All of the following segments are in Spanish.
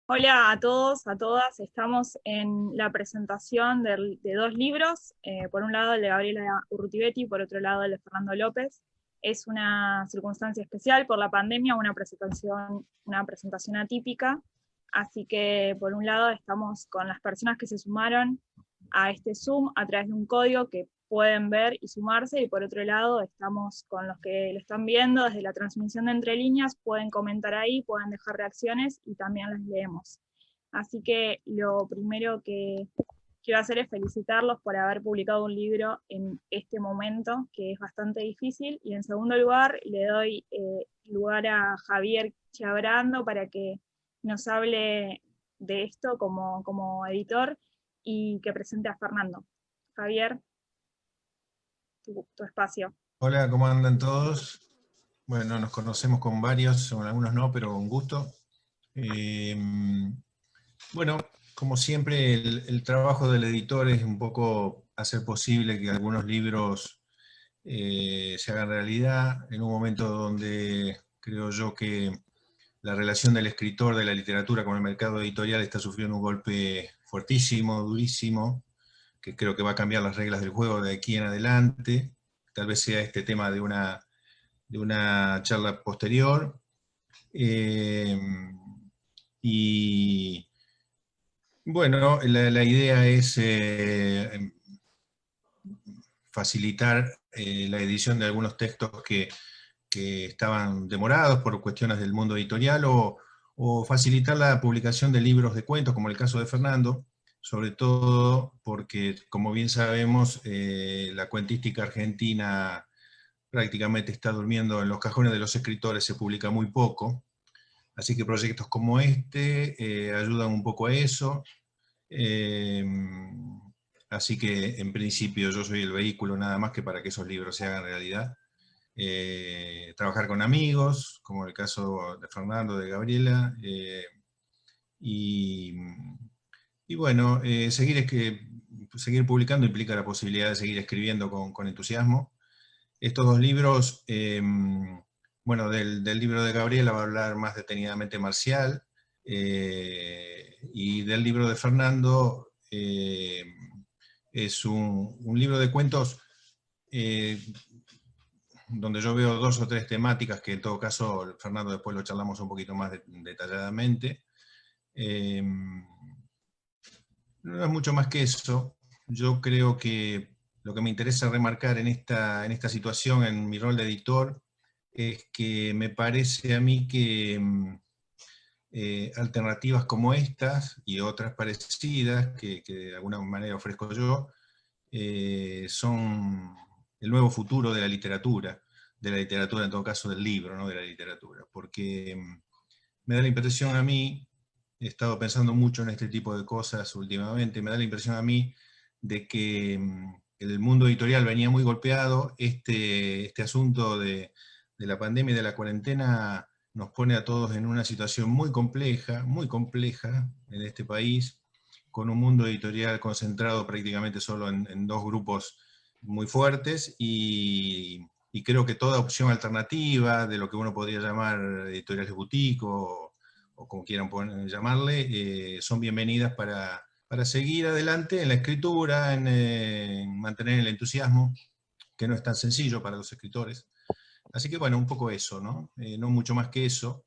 Hola a todos, a todas. Estamos en la presentación de dos libros. Por un lado el de Gabriela Urrutibetti, por otro lado el de Fernando López. Es una circunstancia especial por la pandemia, una presentación atípica. Así que por un lado estamos con las personas que se sumaron a este Zoom a través de un código que pueden ver y sumarse, y por otro lado estamos con los que lo están viendo desde la transmisión de Entre Líneas, pueden comentar ahí, pueden dejar reacciones y también las leemos. Así que lo primero que quiero hacer es felicitarlos por haber publicado un libro en este momento, que es bastante difícil, y en segundo lugar le doy lugar a Javier Chiabrando para que nos hable de esto como editor y que presente a Fernando. Javier, tu espacio. Hola, ¿cómo andan todos? Bueno, nos conocemos con varios, con algunos no, pero un gusto. Eh, bueno, como siempre, el trabajo del editor es un poco hacer posible que algunos libros se hagan realidad en un momento donde creo yo que la relación del escritor de la literatura con el mercado editorial está sufriendo un golpe fuertísimo, durísimo, que creo que va a cambiar las reglas del juego de aquí en adelante. Tal vez sea este tema de una charla posterior. Eh, y bueno, la idea es facilitar la edición de algunos textos que estaban demorados por cuestiones del mundo editorial o facilitar la publicación de libros de cuentos, como el caso de Fernando, sobre todo porque, como bien sabemos, la cuentística argentina prácticamente está durmiendo en los cajones de los escritores, se publica muy poco, así que proyectos como este ayudan un poco a eso. Eh, Así que en principio yo soy el vehículo nada más que para que esos libros se hagan realidad. Trabajar con amigos, como el caso de Fernando, de Gabriela, y, y bueno, seguir publicando implica la posibilidad de seguir escribiendo con entusiasmo. Estos dos libros, bueno, del libro de Gabriela va a hablar más detenidamente Marcial, y del libro de Fernando es un libro de cuentos eh, donde yo veo dos o tres temáticas que en todo caso, Fernando, después lo charlamos un poquito más detalladamente. No es mucho más que eso. Yo creo que lo que me interesa remarcar en esta situación, en mi rol de editor, es que me parece a mí que alternativas como estas y otras parecidas, que de alguna manera ofrezco yo, son el nuevo futuro de la literatura en todo caso del libro, no de la literatura, porque me da la impresión a mí, he estado pensando mucho en este tipo de cosas últimamente, me da la impresión a mí de que el mundo editorial venía muy golpeado, este asunto de la pandemia y de la cuarentena nos pone a todos en una situación muy compleja en este país, con un mundo editorial concentrado prácticamente solo en dos grupos muy fuertes y creo que toda opción alternativa de lo que uno podría llamar editoriales boutique o como quieran llamarle, son bienvenidas para seguir adelante en la escritura, en mantener el entusiasmo, que no es tan sencillo para los escritores. Así que bueno, un poco eso, ¿no? No mucho más que eso.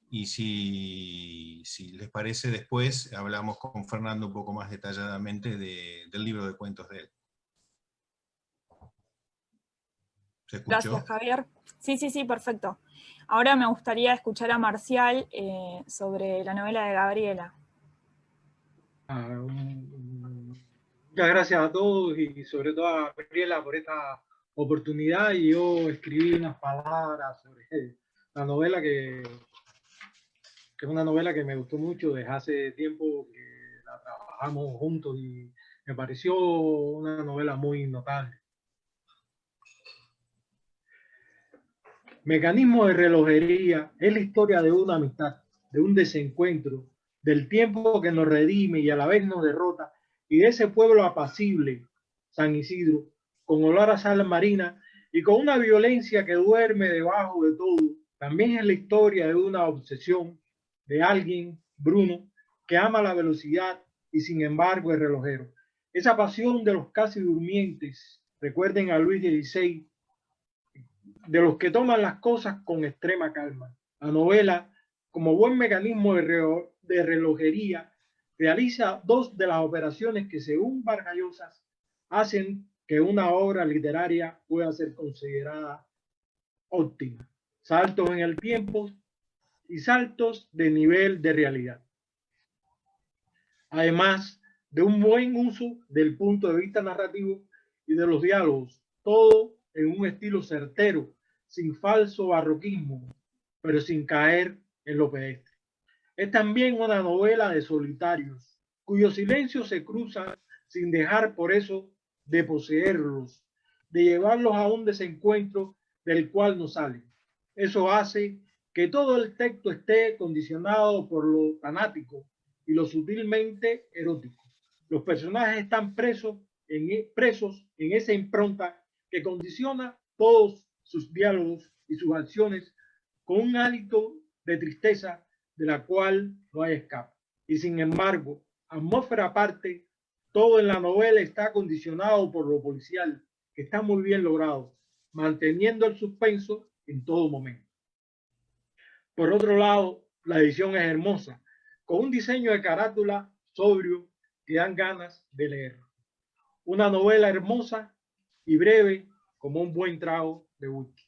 Y si les parece, después hablamos con Fernando un poco más detalladamente del libro de cuentos de él. ¿Se Gracias, escuchó? Javier. Sí, sí, sí, perfecto. Ahora me gustaría escuchar a Marcial sobre la novela de Gabriela. Muchas gracias a todos y sobre todo a Gabriela por esta oportunidad. Y yo escribí unas palabras sobre la novela que es una novela que me gustó mucho desde hace tiempo que la trabajamos juntos y me pareció una novela muy notable. Mecanismo de relojería es la historia de una amistad, de un desencuentro, del tiempo que nos redime y a la vez nos derrota, y de ese pueblo apacible, San Isidro, con olor a sal marina y con una violencia que duerme debajo de todo. También es la historia de una obsesión de alguien, Bruno, que ama la velocidad y sin embargo es relojero. Esa pasión de los casi durmientes, recuerden a Luis XVI, de los que toman las cosas con extrema calma. La novela, como buen mecanismo de relojería, realiza dos de las operaciones que, según Vargas Llosa, hacen que una obra literaria pueda ser considerada óptima: saltos en el tiempo y saltos de nivel de realidad. Además de un buen uso del punto de vista narrativo y de los diálogos, todo en un estilo certero, sin falso barroquismo, pero sin caer en lo pedestre. Es también una novela de solitarios, cuyo silencio se cruza sin dejar por eso de poseerlos, de llevarlos a un desencuentro del cual no salen. Eso hace que todo el texto esté condicionado por lo fanático y lo sutilmente erótico. Los personajes están presos en esa impronta que condiciona todos sus diálogos y sus acciones con un hálito de tristeza de la cual no hay escape. Y sin embargo, atmósfera aparte, todo en la novela está condicionado por lo policial, que está muy bien logrado, manteniendo el suspenso en todo momento. Por otro lado, la edición es hermosa, con un diseño de carátula sobrio que dan ganas de leer. Una novela hermosa y breve como un buen trago de whisky.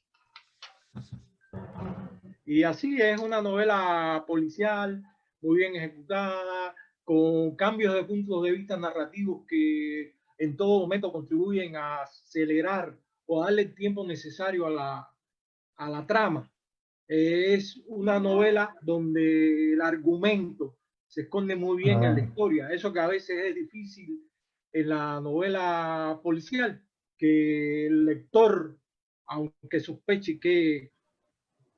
Y así es una novela policial, muy bien ejecutada, con cambios de puntos de vista narrativos que en todo momento contribuyen a acelerar o darle el tiempo necesario a la trama. Es una novela donde el argumento se esconde muy bien en la historia. Eso que a veces es difícil en la novela policial, que el lector, aunque sospeche que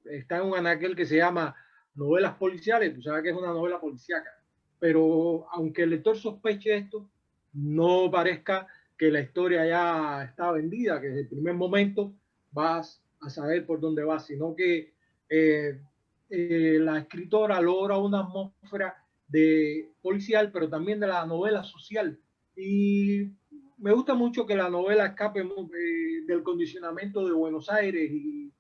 está en un anaquel que se llama novelas policiales, tú sabes que es una novela policíaca, pero aunque el lector sospeche esto, no parezca que la historia ya está vendida, que desde el primer momento vas a saber por dónde vas, sino que la escritora logra una atmósfera de policial, pero también de la novela social. Y me gusta mucho que la novela escape del condicionamiento de Buenos Aires y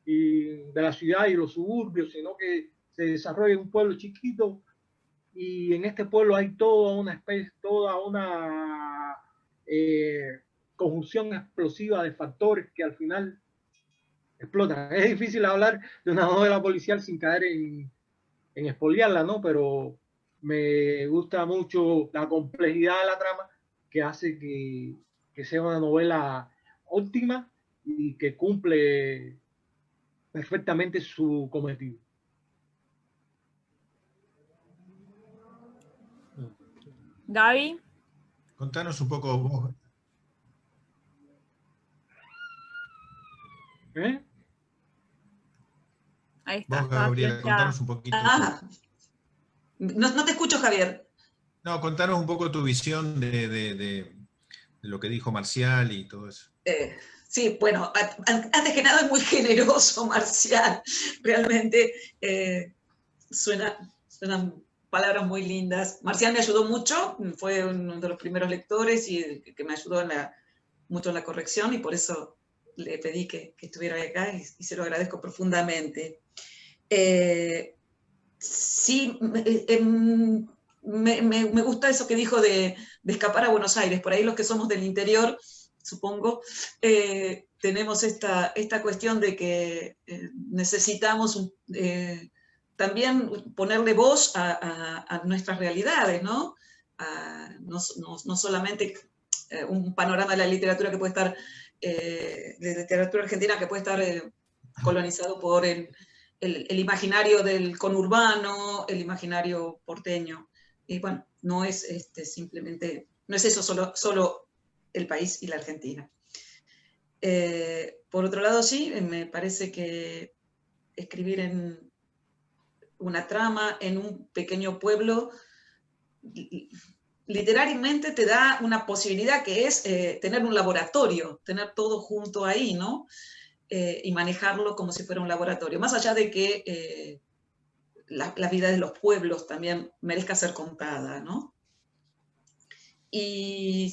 de la ciudad y los suburbios, sino que se desarrolla en un pueblo chiquito, y en este pueblo hay toda una conjunción explosiva de factores que al final explotan. Es difícil hablar de una novela policial sin caer en expoliarla, ¿no? Pero me gusta mucho la complejidad de la trama, que hace que sea una novela óptima y que cumple perfectamente su cometido. Gaby. Contanos un poco vos. Ahí está. Vos, Gabriela, contanos un poquito. No te escucho, Javier. No, contanos un poco tu visión de lo que dijo Marcial y todo eso. Sí, bueno, antes que nada es muy generoso Marcial, realmente suenan palabras muy lindas. Marcial me ayudó mucho, fue uno de los primeros lectores y que me ayudó mucho en la corrección, y por eso le pedí que estuviera acá y se lo agradezco profundamente. Sí, me gusta eso que dijo de escapar a Buenos Aires. Por ahí los que somos del interior, supongo, tenemos esta cuestión de que necesitamos también ponerle voz a nuestras realidades, ¿no? No solamente un panorama de la literatura que puede estar, de literatura argentina que puede estar colonizado por el imaginario del conurbano, el imaginario porteño. Y bueno, no es simplemente, no es eso solo el país y la Argentina. Por otro lado, sí, me parece que escribir en una trama en un pequeño pueblo literalmente te da una posibilidad, que es tener un laboratorio, tener todo junto ahí, ¿no? Y manejarlo como si fuera un laboratorio. Más allá de que la vida de los pueblos también merezca ser contada, ¿no? Y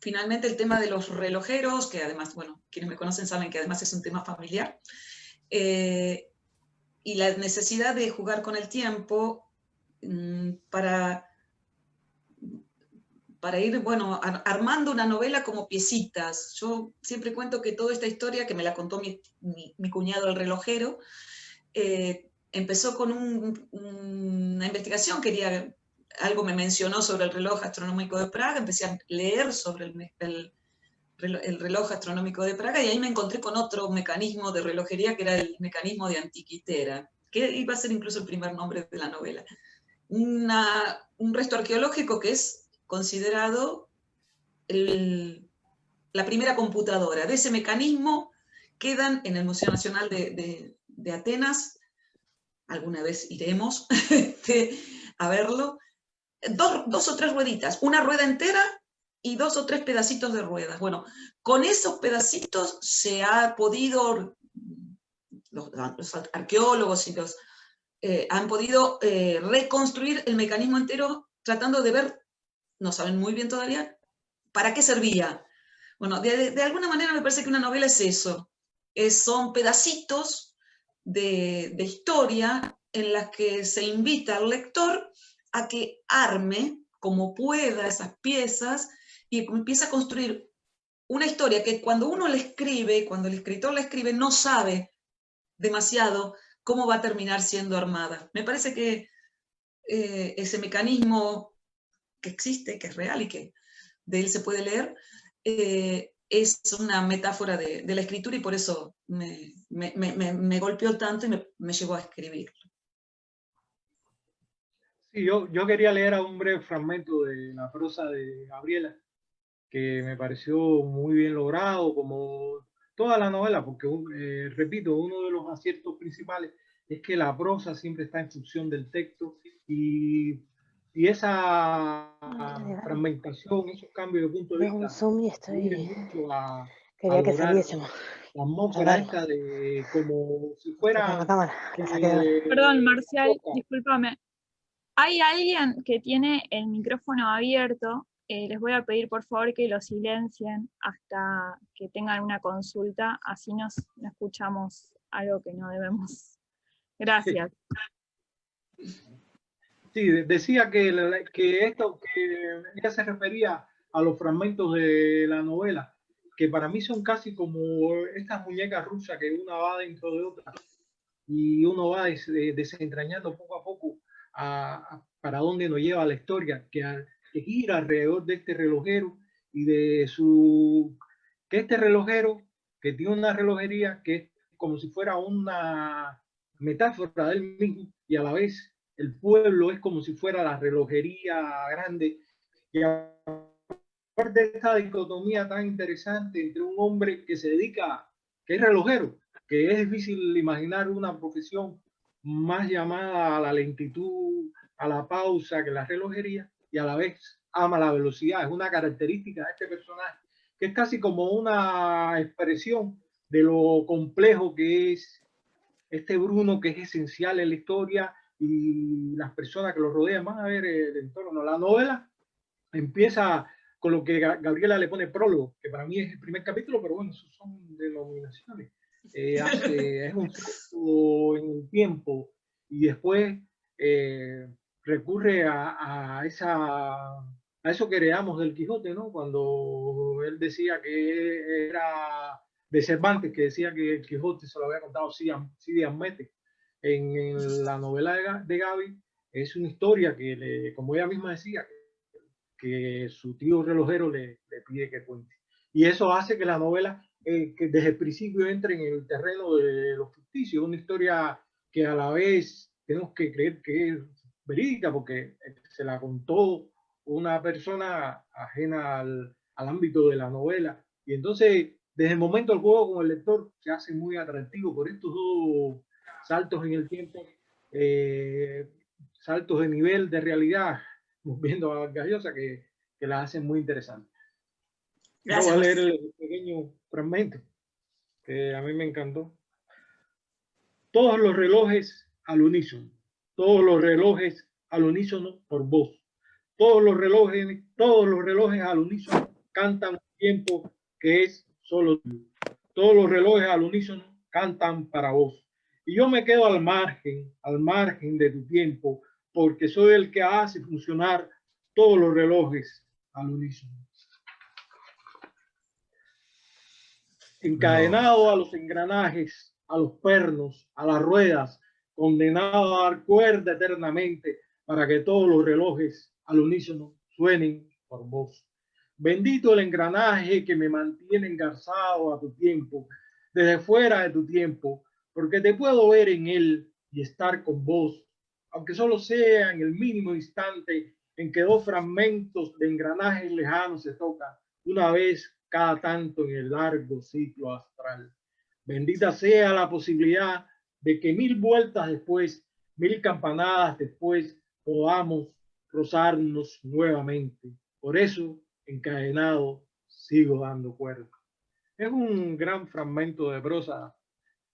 finalmente el tema de los relojeros, que además, bueno, quienes me conocen saben que además es un tema familiar, y la necesidad de jugar con el tiempo para ir, bueno, armando una novela como piecitas. Yo siempre cuento que toda esta historia, que me la contó mi cuñado el relojero, empezó con una investigación, algo me mencionó sobre el reloj astronómico de Praga, empecé a leer sobre el reloj astronómico de Praga, y ahí me encontré con otro mecanismo de relojería, que era el mecanismo de Antiquitera, que iba a ser incluso el primer nombre de la novela. Un resto arqueológico que es considerado la primera computadora. De ese mecanismo quedan en el Museo Nacional de Atenas, alguna vez iremos a verlo, dos o tres rueditas, una rueda entera y 2 o 3 pedacitos de ruedas. Bueno, con esos pedacitos se ha podido, los arqueólogos y han podido reconstruir el mecanismo entero, tratando de ver, no saben muy bien todavía, para qué servía. Bueno, de alguna manera me parece que una novela es eso, son pedacitos de historia en las que se invita al lector a que arme como pueda esas piezas y empieza a construir una historia que cuando uno la escribe, cuando el escritor la escribe, no sabe demasiado cómo va a terminar siendo armada. Me parece que ese mecanismo que existe, que es real y que de él se puede leer, es una metáfora de la escritura, y por eso me golpeó tanto y me llevó a escribir. Sí, yo quería leer un breve fragmento de la prosa de Gabriela, que me pareció muy bien logrado, como toda la novela, porque, repito, uno de los aciertos principales es que la prosa siempre está en función del texto, y esa fragmentación, esos cambios de punto de Veo un vista, Zoom y ayudan mucho a quería que lograr saliésemos. la atmósfera esta de como si Sacar la fuera cámara, la saqué de ahora. Perdón, Marcial, podcast. discúlpame. Hay alguien que tiene el micrófono abierto. Les voy a pedir por favor que lo silencien hasta que tengan una consulta, así no escuchamos algo que no debemos. Gracias. Sí, decía que ella se refería a los fragmentos de la novela, que para mí son casi como estas muñecas rusas que una va dentro de otra y uno va desentrañando poco a poco para dónde nos lleva la historia, que gira alrededor de este relojero y de que este relojero, que tiene una relojería que es como si fuera una metáfora de él mismo, y a la vez el pueblo es como si fuera la relojería grande. Y aparte de esta dicotomía tan interesante entre un hombre que se dedica, que es relojero, que es difícil imaginar una profesión más llamada a la lentitud, a la pausa que la relojería, y a la vez ama la velocidad. Es una característica de este personaje, que es casi como una expresión de lo complejo que es este Bruno, que es esencial en la historia, y las personas que lo rodean. Van a ver el entorno. La novela empieza con lo que Gabriela le pone prólogo, que para mí es el primer capítulo, pero bueno, eso son denominaciones. Es un salto en el tiempo, y después recurre a eso que heredamos del Quijote, ¿no? Cuando él decía que era de Cervantes, que decía que el Quijote se lo había contado Cide Hamete. En la novela de Gaby es una historia que, como ella misma decía, que su tío relojero le pide que cuente. Y eso hace que la novela, que desde el principio entre en el terreno de los ficticios, una historia que a la vez tenemos que creer que es verídica, porque se la contó una persona ajena al ámbito de la novela. Y entonces, desde el momento del juego con el lector, se hace muy atractivo por estos dos saltos en el tiempo, saltos de nivel de realidad, viendo a Gallosa, que la hacen muy interesante. Gracias, yo voy a leer el pequeño fragmento que a mí me encantó. Todos los relojes al unísono, todos los relojes al unísono por voz. Todos los relojes al unísono cantan un tiempo que es solo tuyo. Todos los relojes al unísono cantan para vos. Y yo me quedo al margen de tu tiempo, porque soy el que hace funcionar todos los relojes al unísono. Encadenado a los engranajes, a los pernos, a las ruedas, condenado a dar cuerda eternamente para que todos los relojes al unísono suenen por vos. Bendito el engranaje que me mantiene engarzado a tu tiempo, desde fuera de tu tiempo, porque te puedo ver en él y estar con vos, aunque solo sea en el mínimo instante en que dos fragmentos de engranajes lejanos se tocan, una vez cada tanto en el largo ciclo astral. Bendita sea la posibilidad de que 1000 vueltas después, 1000 campanadas después, podamos rozarnos nuevamente. Por eso, encadenado, sigo dando cuerda. Es un gran fragmento de prosa,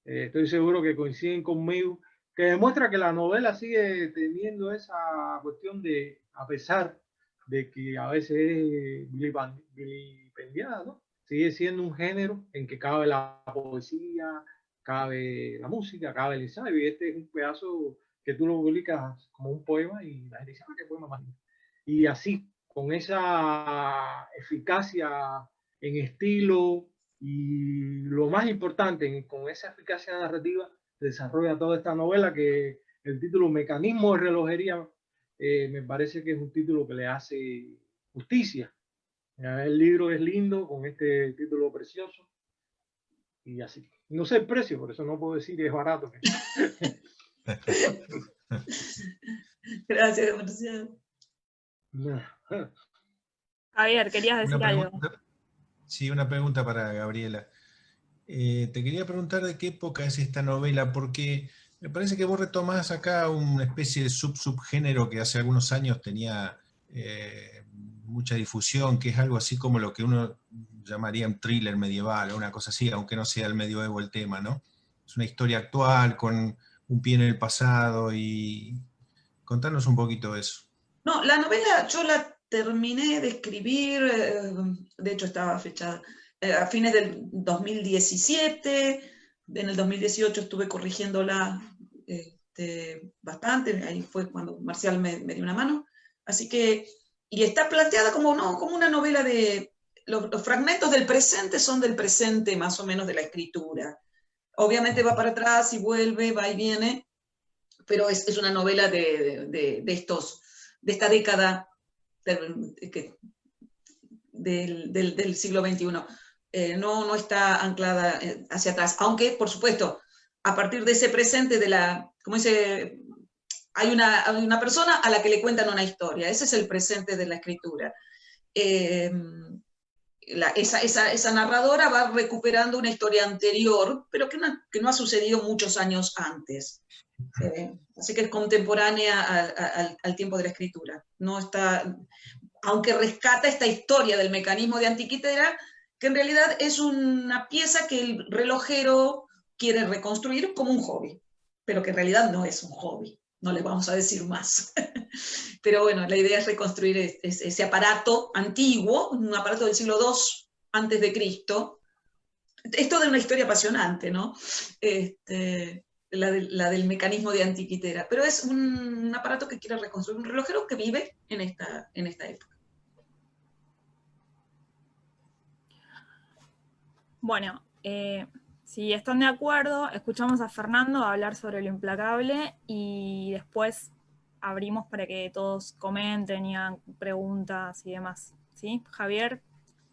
estoy seguro que coinciden conmigo, que demuestra que la novela sigue teniendo esa cuestión de, a pesar de que a veces es vilipendiada, ¿no? Sigue siendo un género en que cabe la poesía, cabe la música, cabe el ensayo, y este es un pedazo que tú lo publicas como un poema y la gente dice, ah, qué poema más lindo. Y así, con esa eficacia en estilo y lo más importante, con esa eficacia narrativa, se desarrolla toda esta novela que el título Mecanismo de relojería me parece que es un título que le hace justicia. El libro es lindo con este título precioso y así. No sé el precio, por eso no puedo decir que es barato. Gracias, Marcial. Javier, querías decir algo. Sí, una pregunta para Gabriela. Te quería preguntar de qué época es esta novela, porque me parece que vos retomás acá una especie de subgénero que hace algunos años tenía mucha difusión, que es algo así como lo que uno llamaría un thriller medieval o una cosa así, aunque no sea el medioevo el tema, ¿no? Es una historia actual con un pie en el pasado, y contanos un poquito de eso. No, la novela yo la terminé de escribir, de hecho estaba fechada a fines del 2017, en el 2018 estuve corrigiéndola bastante, ahí fue cuando Marcial me dio una mano, así que, y está planteada como, no, como una novela de, los fragmentos del presente son del presente más o menos de la escritura. Obviamente va para atrás y vuelve, va y viene, pero es una novela de esta década del siglo XXI. No está anclada hacia atrás, aunque, por supuesto, a partir de ese presente, como dice, hay una persona a la que le cuentan una historia, ese es el presente de la escritura. Esa narradora va recuperando una historia anterior, pero que no ha sucedido muchos años antes. Así que es contemporánea al tiempo de la escritura. No está, aunque rescata esta historia del mecanismo de Antiquitera, que en realidad es una pieza que el relojero quiere reconstruir como un hobby, pero que en realidad no es un hobby, no le vamos a decir más. Pero bueno, la idea es reconstruir ese aparato antiguo, un aparato del siglo II antes de Cristo. Esto de una historia apasionante, ¿no? La del mecanismo de Antiquitera, pero es un aparato que quiere reconstruir, un relojero que vive en esta época. Bueno, si están de acuerdo, escuchamos a Fernando hablar sobre Lo Implacable y después abrimos para que todos comenten y hagan preguntas y demás. ¿Sí? Javier,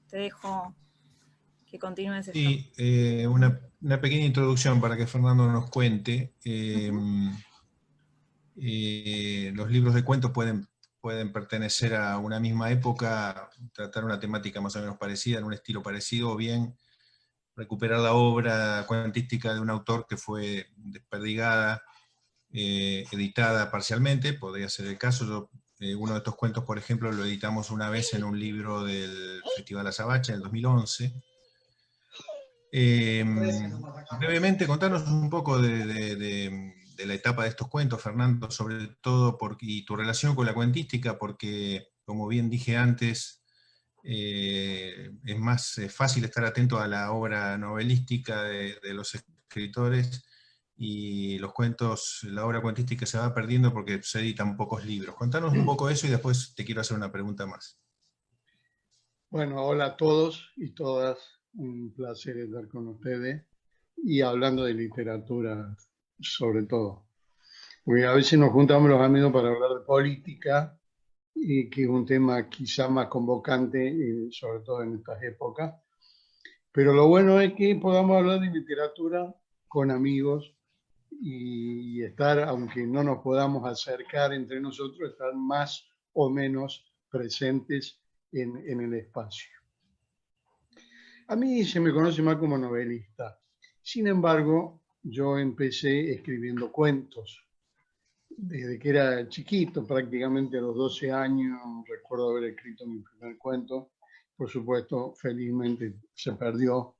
te dejo que continúes esto. Sí, una pequeña introducción para que Fernando nos cuente. Los libros de cuentos pueden pertenecer a una misma época, tratar una temática más o menos parecida, en un estilo parecido, o bien recuperar la obra cuentística de un autor que fue desperdigada, editada parcialmente, podría ser el caso. Uno de estos cuentos, por ejemplo, lo editamos una vez en un libro del Festival Azabache en el 2011. Brevemente, contanos un poco de de la etapa de estos cuentos, Fernando, sobre todo, y tu relación con la cuentística, porque, como bien dije antes, es más fácil estar atento a la obra novelística de los escritores, y los cuentos, la obra cuentística se va perdiendo porque se editan pocos libros. Contanos un poco eso y después te quiero hacer una pregunta más. Bueno, hola a todos y todas, un placer estar con ustedes y hablando de literatura sobre todo. Porque a veces nos juntamos los amigos para hablar de política, y que es un tema quizá más convocante, sobre todo en estas épocas. Pero lo bueno es que podamos hablar de literatura con amigos y estar, aunque no nos podamos acercar entre nosotros, estar más o menos presentes en el espacio. A mí se me conoce más como novelista. Sin embargo, yo empecé escribiendo cuentos. Desde que era chiquito, prácticamente a los 12 años, recuerdo haber escrito mi primer cuento. Por supuesto, felizmente se perdió.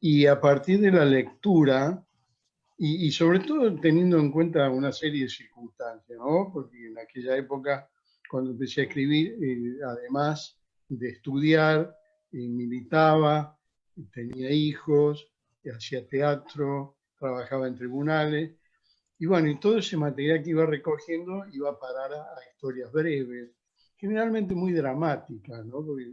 Y a partir de la lectura, y sobre todo teniendo en cuenta una serie de circunstancias, ¿no? Porque en aquella época, cuando empecé a escribir, además de estudiar, militaba, tenía hijos, hacía teatro, trabajaba en tribunales, y bueno, y todo ese material que iba recogiendo iba a parar a historias breves, generalmente muy dramáticas, ¿no? Porque,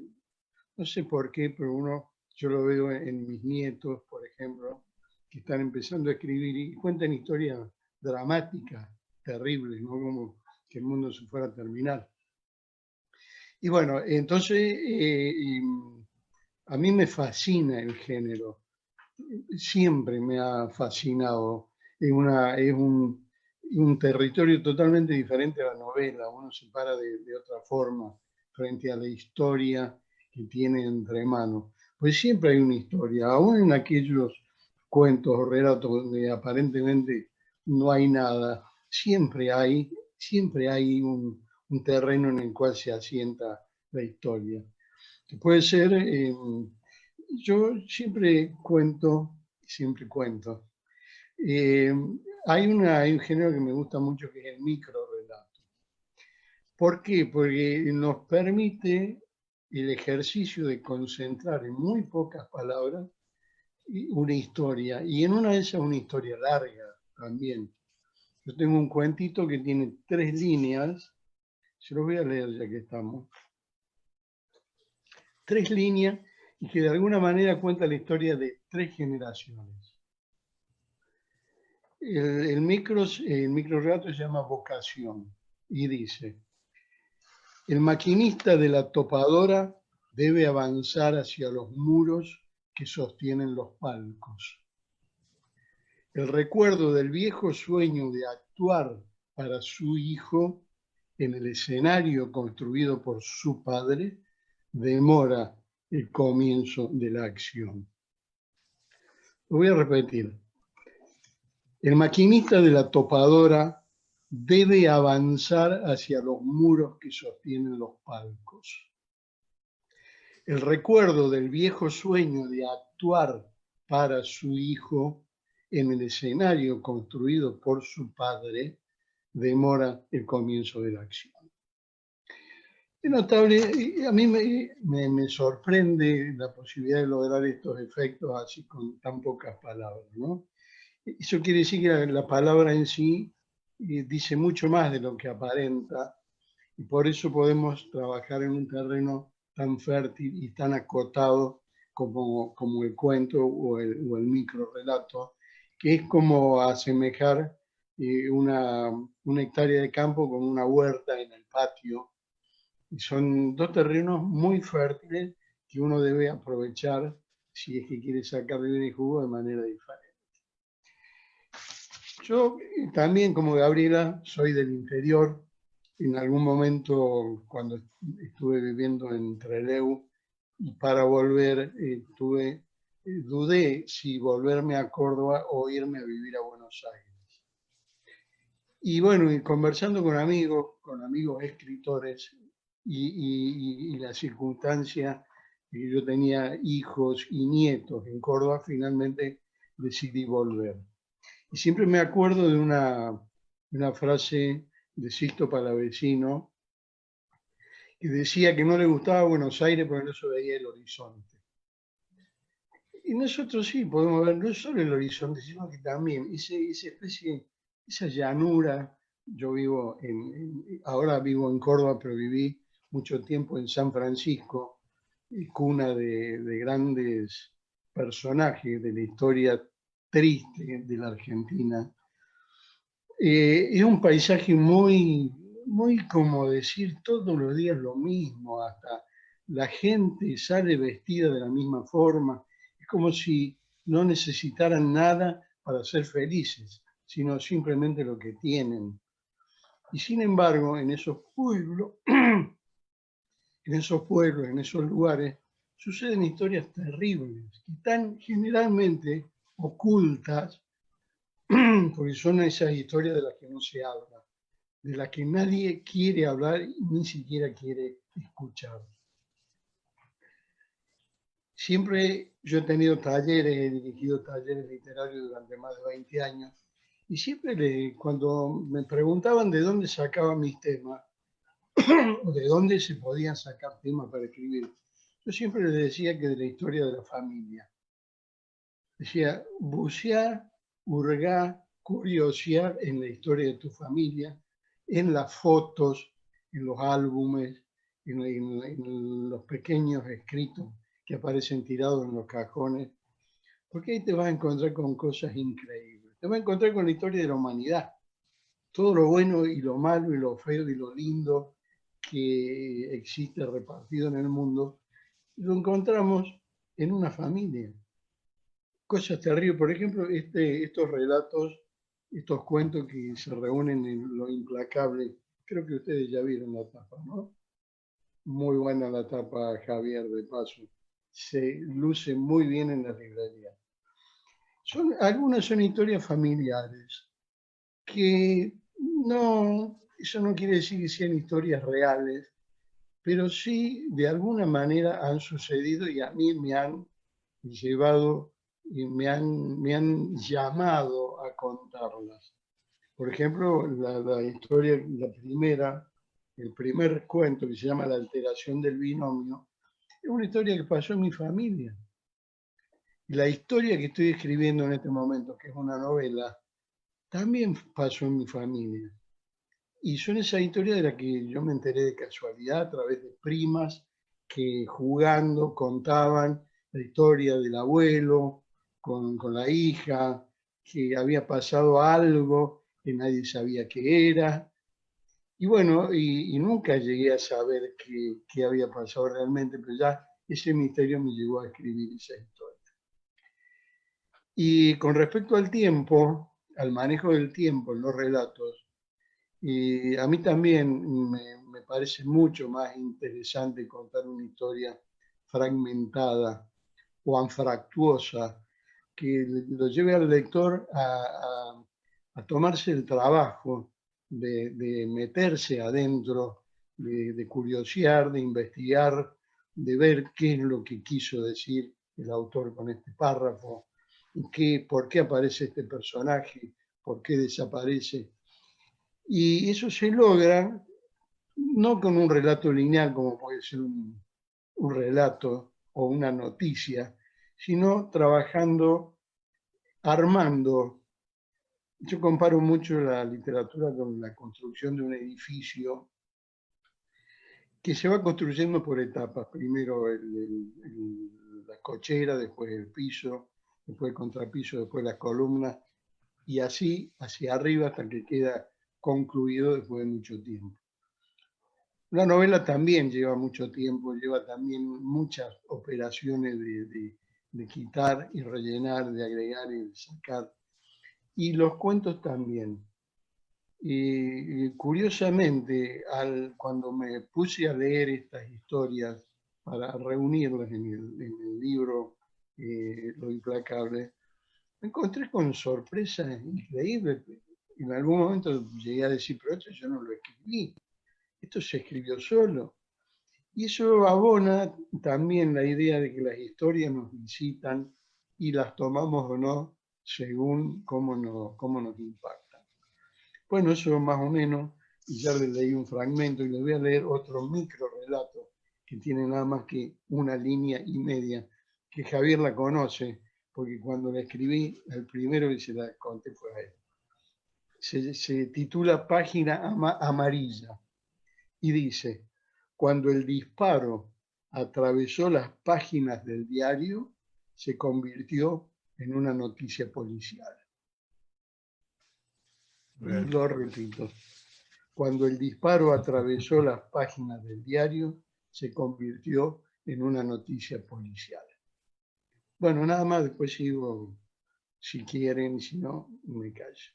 no sé por qué, pero yo lo veo en mis nietos, por ejemplo, que están empezando a escribir y cuentan historias dramáticas, terribles, ¿no? Como que el mundo se fuera a terminar. Y bueno, entonces a mí me fascina el género, siempre me ha fascinado. Es un territorio totalmente diferente a la novela, uno se para de otra forma frente a la historia que tiene entre manos. Pues siempre hay una historia, aún en aquellos cuentos o relatos donde aparentemente no hay nada, siempre hay un terreno en el cual se asienta la historia. Puede ser, yo siempre cuento. Hay un género que me gusta mucho que es el microrrelato. ¿Por qué? Porque nos permite el ejercicio de concentrar en muy pocas palabras una historia, y en una de esas una historia larga también. Yo tengo un cuentito que tiene 3 líneas, se los voy a leer ya que estamos. 3 líneas y que de alguna manera cuenta la historia de 3 generaciones. El microrrelato se llama Vocación y dice: el maquinista de la topadora debe avanzar hacia los muros que sostienen los palcos. El recuerdo del viejo sueño de actuar para su hijo en el escenario construido por su padre demora el comienzo de la acción. Lo voy a repetir. El maquinista de la topadora debe avanzar hacia los muros que sostienen los palcos. El recuerdo del viejo sueño de actuar para su hijo en el escenario construido por su padre demora el comienzo de la acción. Es notable, a mí me sorprende la posibilidad de lograr estos efectos así con tan pocas palabras, ¿no? Eso quiere decir que la palabra en sí dice mucho más de lo que aparenta, y por eso podemos trabajar en un terreno tan fértil y tan acotado como el cuento o el microrrelato, que es como asemejar una hectárea de campo con una huerta en el patio. Y son 2 terrenos muy fértiles que uno debe aprovechar si es que quiere sacarle el jugo de manera diferente. Yo también, como Gabriela, soy del interior. En algún momento, cuando estuve viviendo en Trelew, y para volver, dudé si volverme a Córdoba o irme a vivir a Buenos Aires. Y bueno, y conversando con amigos escritores, y la circunstancia que yo tenía hijos y nietos en Córdoba, finalmente decidí volver. Y siempre me acuerdo de una frase de Sixto Palavecino, que decía que no le gustaba Buenos Aires porque no se veía el horizonte. Y nosotros sí podemos ver no solo el horizonte, sino que también esa especie, esa llanura. Yo vivo ahora vivo en Córdoba, pero viví mucho tiempo en San Francisco, cuna de grandes personajes de la historia triste de la Argentina. Es un paisaje muy, muy como decir todos los días lo mismo, hasta la gente sale vestida de la misma forma. Es como si no necesitaran nada para ser felices, sino simplemente lo que tienen. Y sin embargo, en esos pueblos, en esos lugares, suceden historias terribles, que están generalmente ocultas, porque son esas historias de las que no se habla, de las que nadie quiere hablar y ni siquiera quiere escuchar. Siempre yo he tenido talleres, he dirigido talleres literarios durante más de 20 años, y siempre cuando me preguntaban de dónde sacaba mis temas, o de dónde se podían sacar temas para escribir, yo siempre les decía que de la historia de la familia. Decía, bucear, hurgar, curiosear en la historia de tu familia, en las fotos, en los álbumes, en los pequeños escritos que aparecen tirados en los cajones, porque ahí te vas a encontrar con cosas increíbles. Te vas a encontrar con la historia de la humanidad, todo lo bueno y lo malo y lo feo y lo lindo que existe repartido en el mundo, lo encontramos en una familia. Cosas terribles, por ejemplo, estos relatos, estos cuentos que se reúnen en Lo Implacable, creo que ustedes ya vieron la tapa, ¿no? Muy buena la tapa, Javier, de paso. Se luce muy bien en la librería. Algunas son historias familiares, que no, eso no quiere decir que sean historias reales, pero sí de alguna manera han sucedido y a mí me han llevado y me han llamado a contarlas. Por ejemplo, la historia, el primer cuento que se llama La alteración del binomio, es una historia que pasó en mi familia. Y la historia que estoy escribiendo en este momento, que es una novela, también pasó en mi familia. Y son esas historias de las que yo me enteré de casualidad a través de primas que jugando contaban la historia del abuelo con la hija, que había pasado algo que nadie sabía qué era. Y bueno, y nunca llegué a saber qué había pasado realmente, pero ya ese misterio me llevó a escribir esa historia. Y con respecto al tiempo, al manejo del tiempo en los relatos, y a mí también me parece mucho más interesante contar una historia fragmentada o anfractuosa, que lo lleve al lector a tomarse el trabajo de meterse adentro, de curiosear, de investigar, de ver qué es lo que quiso decir el autor con este párrafo, por qué aparece este personaje, por qué desaparece. Y eso se logra no con un relato lineal, como puede ser un relato o una noticia, sino trabajando, armando. Yo comparo mucho la literatura con la construcción de un edificio que se va construyendo por etapas. Primero la cochera, después el piso, después el contrapiso, después las columnas, y así hacia arriba hasta que queda concluido después de mucho tiempo. Una novela también lleva mucho tiempo, lleva también muchas operaciones de quitar y rellenar, de agregar y de sacar. Y los cuentos también. Y curiosamente, cuando me puse a leer estas historias para reunirlas en el libro Lo Implacable, me encontré con sorpresas increíbles. En algún momento llegué a decir, pero esto yo no lo escribí, esto se escribió solo. Y eso abona también la idea de que las historias nos visitan y las tomamos o no según cómo nos impactan. Bueno, eso más o menos, y ya les leí un fragmento y les voy a leer otro micro relato que tiene nada más que una línea y media, que Javier la conoce, porque cuando la escribí, el primero que se la conté fue a él. Se titula Página amarilla y dice: cuando el disparo atravesó las páginas del diario, se convirtió en una noticia policial. Lo repito. Cuando el disparo atravesó las páginas del diario, se convirtió en una noticia policial. Bueno, nada más, después sigo si quieren, si no, me callo.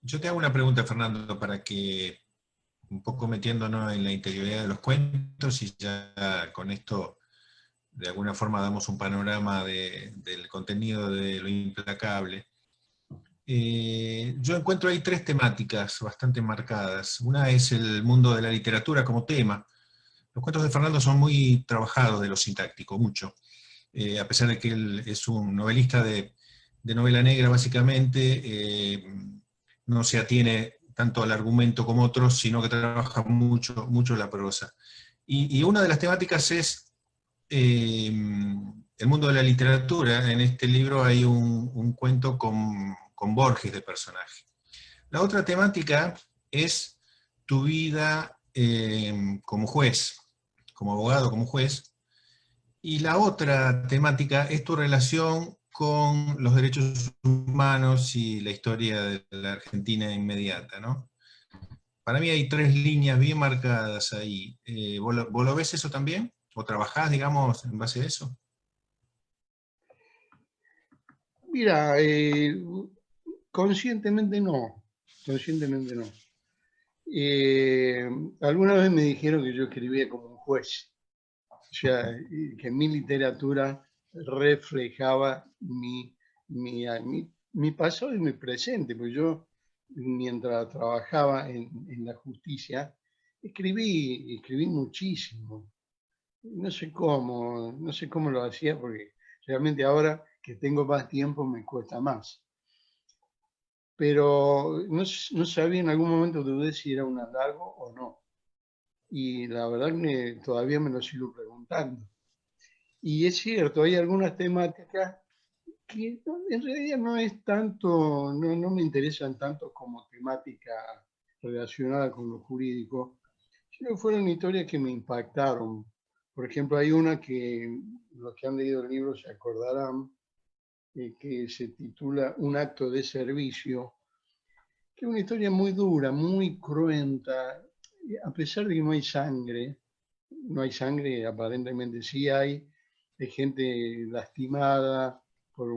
Yo te hago una pregunta, Fernando, para que, un poco metiéndonos en la interioridad de los cuentos, y ya con esto de alguna forma damos un panorama del contenido de Lo Implacable. Yo encuentro ahí tres temáticas bastante marcadas. Una es el mundo de la literatura como tema. Los cuentos de Fernando son muy trabajados de lo sintáctico, mucho. A pesar de que él es un novelista de novela negra, básicamente, no se atiene tanto al argumento como otros, sino que trabaja mucho la prosa. Y una de las temáticas es el mundo de la literatura. En este libro hay un cuento con Borges de personaje. La otra temática es tu vida como juez, como abogado, como juez. Y la otra temática es tu relación con los derechos humanos y la historia de la Argentina inmediata, ¿no? Para mí hay tres líneas bien marcadas ahí. ¿Vos lo ves eso también? ¿O trabajás, digamos, en base a eso? Mira, conscientemente no. Conscientemente no. Alguna vez me dijeron que yo escribía como un juez. O sea, que mi literatura reflejaba mi pasado y mi presente, pues yo, mientras trabajaba en la justicia, escribí muchísimo. No sé cómo lo hacía, porque realmente ahora que tengo más tiempo me cuesta más. Pero no sabía, en algún momento dudé si era un halago o no. Y la verdad que todavía me lo sigo preguntando. Y es cierto, hay algunas temáticas que en realidad no es tanto, no me interesan tanto como temática relacionada con lo jurídico, sino que fueron historias que me impactaron. Por ejemplo, hay una que los que han leído el libro se acordarán, que se titula Un acto de servicio, que es una historia muy dura, muy cruenta, a pesar de que no hay sangre, aparentemente sí hay gente lastimada por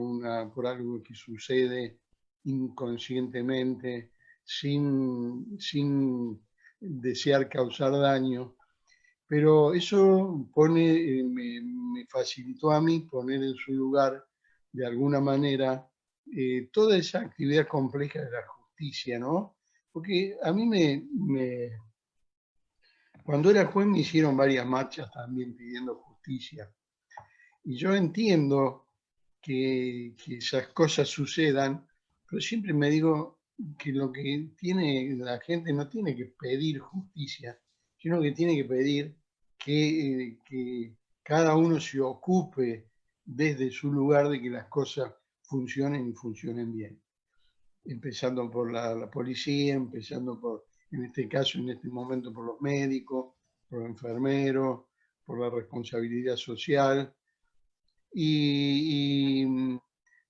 algo que sucede inconscientemente, sin desear causar daño. Pero eso me facilitó a mí poner en su lugar, de alguna manera, toda esa actividad compleja de la justicia, ¿no? Porque a mí cuando era juez me hicieron varias marchas también pidiendo justicia. Y yo entiendo que esas cosas sucedan, pero siempre me digo que lo que tiene la gente no tiene que pedir justicia, sino que tiene que pedir que cada uno se ocupe desde su lugar de que las cosas funcionen y funcionen bien. Empezando por la policía, empezando por, en este caso, en este momento, por los médicos, por los enfermeros, por la responsabilidad social. Y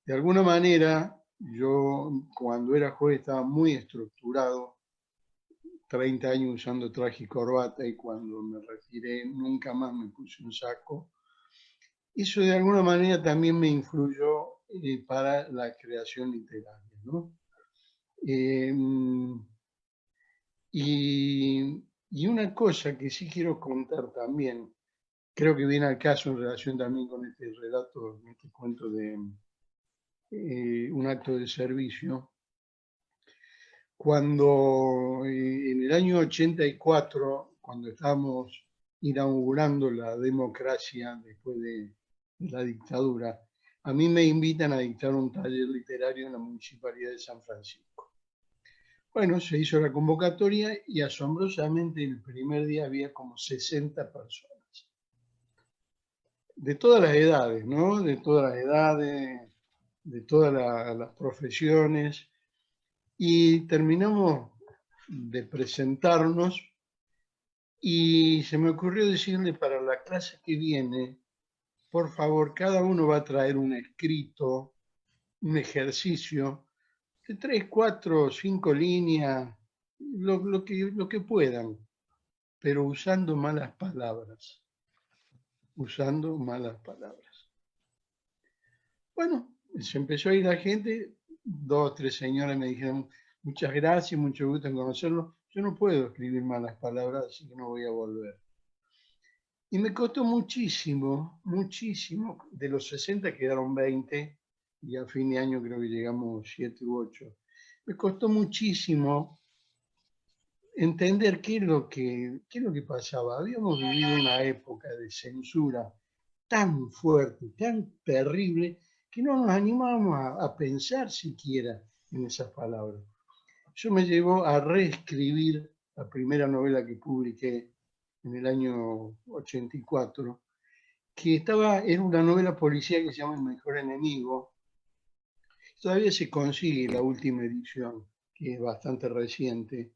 de alguna manera, yo cuando era juez estaba muy estructurado, 30 años usando traje y corbata, y cuando me retiré nunca más me puse un saco. Eso de alguna manera también me influyó para la creación literaria, ¿no? Y una cosa que sí quiero contar también, creo que viene al caso en relación también con este relato, este cuento de Un acto de servicio, cuando en el año 84, cuando estábamos inaugurando la democracia después de la dictadura, a mí me invitan a dictar un taller literario en la Municipalidad de San Francisco. Bueno, se hizo la convocatoria y asombrosamente el primer día había como 60 personas. De todas las edades, ¿no? De todas las edades, de todas las profesiones. Y terminamos de presentarnos y se me ocurrió decirle para la clase que viene, por favor, cada uno va a traer un escrito, un ejercicio de 3, 4, 5 líneas, lo que puedan, pero usando malas palabras. Usando malas palabras. Bueno, se empezó a ir la gente, 2 o 3 señoras me dijeron, muchas gracias, mucho gusto en conocerlo. Yo no puedo escribir malas palabras, así que no voy a volver. Y me costó muchísimo, muchísimo. De los 60 quedaron 20 y a fin de año creo que llegamos 7 u 8. Me costó muchísimo entender qué es lo que pasaba. Habíamos vivido una época de censura tan fuerte, tan terrible, que no nos animábamos a pensar siquiera en esas palabras. Eso me llevó a reescribir la primera novela que publiqué en el año 84, que era una novela policíaca que se llama El mejor enemigo. Todavía se consigue la última edición, que es bastante reciente.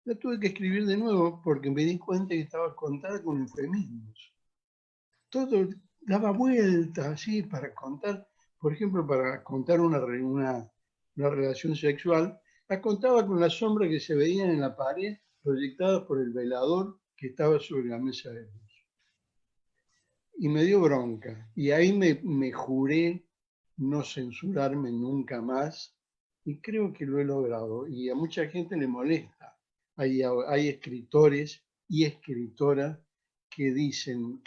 La tuve que escribir de nuevo porque me di cuenta que estaba contada con eufemismos. Todo daba vueltas así para contar, por ejemplo, para contar una relación sexual, la contaba con las sombras que se veían en la pared proyectadas por el velador que estaba sobre la mesa de luz. Y me dio bronca. Y ahí me juré no censurarme nunca más. Y creo que lo he logrado. Y a mucha gente le molesta. Hay escritores y escritoras que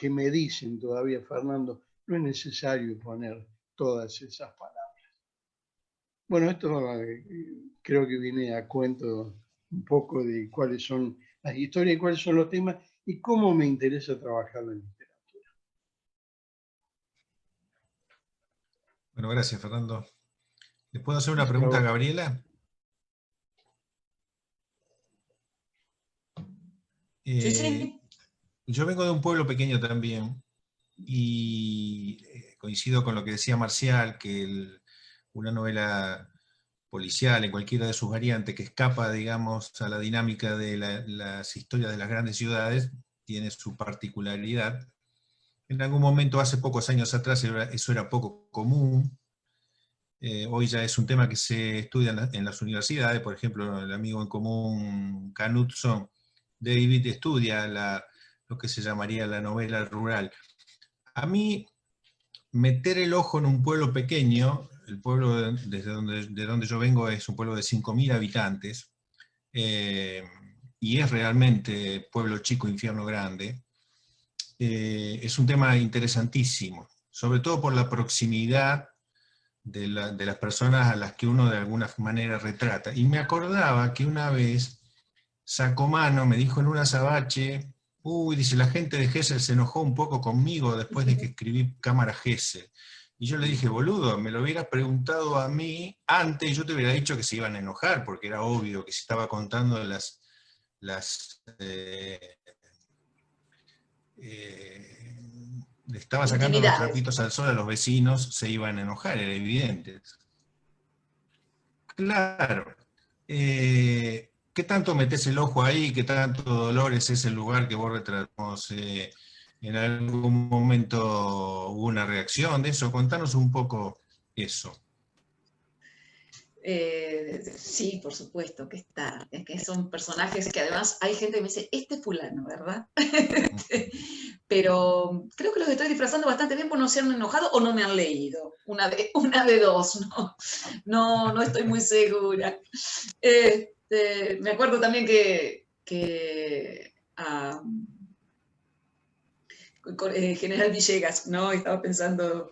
me dicen todavía, Fernando, no es necesario poner todas esas palabras. Bueno, esto creo que viene a cuento un poco de cuáles son las historias y cuáles son los temas y cómo me interesa trabajar la literatura. Bueno, gracias, Fernando. ¿Le puedo hacer una pregunta a Gabriela? Sí, sí. Yo vengo de un pueblo pequeño también y coincido con lo que decía Marcial, que una novela policial en cualquiera de sus variantes que escapa, digamos, a la dinámica de las historias de las grandes ciudades, tiene su particularidad. En algún momento, hace pocos años atrás, eso era poco común. Hoy ya es un tema que se estudia en las universidades. Por ejemplo, el amigo en común Knudson David estudia lo que se llamaría la novela rural. A mí, meter el ojo en un pueblo pequeño, el pueblo de donde yo vengo es un pueblo de 5.000 habitantes, y es realmente pueblo chico, infierno grande, es un tema interesantísimo, sobre todo por la proximidad de las personas a las que uno de alguna manera retrata. Y me acordaba que una vez Sacomano me dijo en un azabache, dice, la gente de Gesell se enojó un poco conmigo después de que escribí Cámara Gesell. Y yo le dije, boludo, me lo hubieras preguntado a mí antes y yo te hubiera dicho que se iban a enojar, porque era obvio que si estaba contando le estaba sacando los trapitos al sol a los vecinos, se iban a enojar, era evidente. Claro. ¿Qué tanto metes el ojo ahí? ¿Qué tanto Dolores es el lugar que vos retratamos? ¿En algún momento hubo una reacción de eso? Contanos un poco eso. Sí, por supuesto que está. Es que son personajes que además hay gente que me dice, este es fulano, ¿verdad? Pero creo que los estoy disfrazando bastante bien por no se han enojado o no me han leído. Una de dos, no estoy muy segura. Me acuerdo también que General Villegas, ¿no? Estaba pensando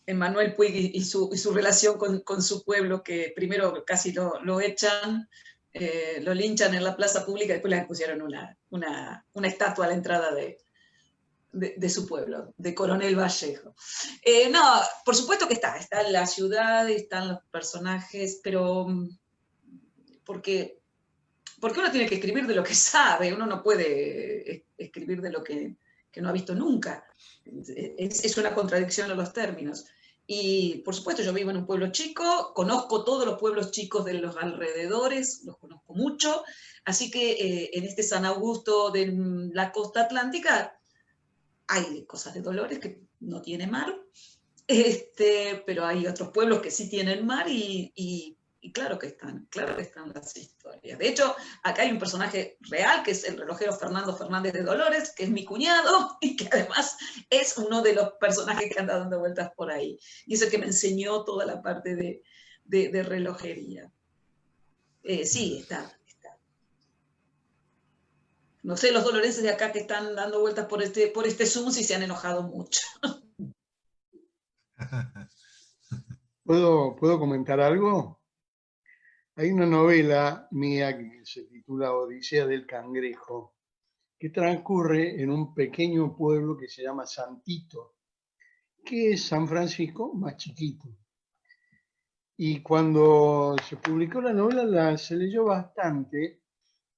en Manuel Puig y su relación con su pueblo, que primero casi lo echan, lo linchan en la plaza pública, después le pusieron una estatua a la entrada de su pueblo, de Coronel Vallejo. No, por supuesto que está la ciudad, están los personajes, pero porque uno tiene que escribir de lo que sabe, uno no puede escribir de lo que no ha visto nunca. Es una contradicción en los términos. Y por supuesto yo vivo en un pueblo chico, conozco todos los pueblos chicos de los alrededores, los conozco mucho, así que en este San Augusto de la costa atlántica hay cosas de Dolores que no tiene mar, pero hay otros pueblos que sí tienen mar y claro que están las historias. De hecho, acá hay un personaje real, que es el relojero Fernando Fernández de Dolores, que es mi cuñado, y que además es uno de los personajes que anda dando vueltas por ahí. Y es el que me enseñó toda la parte de relojería. Sí, está. No sé, los dolorenses de acá que están dando vueltas por este Zoom si se han enojado mucho. ¿Puedo comentar algo? Hay una novela mía que se titula Odisea del Cangrejo, que transcurre en un pequeño pueblo que se llama Santito, que es San Francisco más chiquito. Y cuando se publicó la novela se leyó bastante,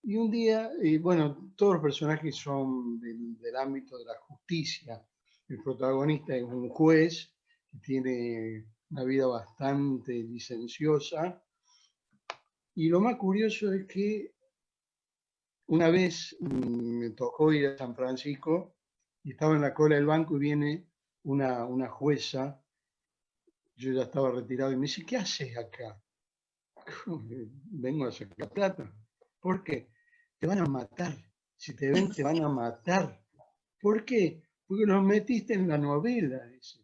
y un día, bueno, todos los personajes son del ámbito de la justicia. El protagonista es un juez que tiene una vida bastante licenciosa. Y lo más curioso es que una vez me tocó ir a San Francisco y estaba en la cola del banco y viene una jueza. Yo ya estaba retirado y me dice, ¿qué haces acá? Vengo a sacar plata. ¿Por qué? Te van a matar. Si te ven, te van a matar. ¿Por qué? Porque los metiste en la novela, dice.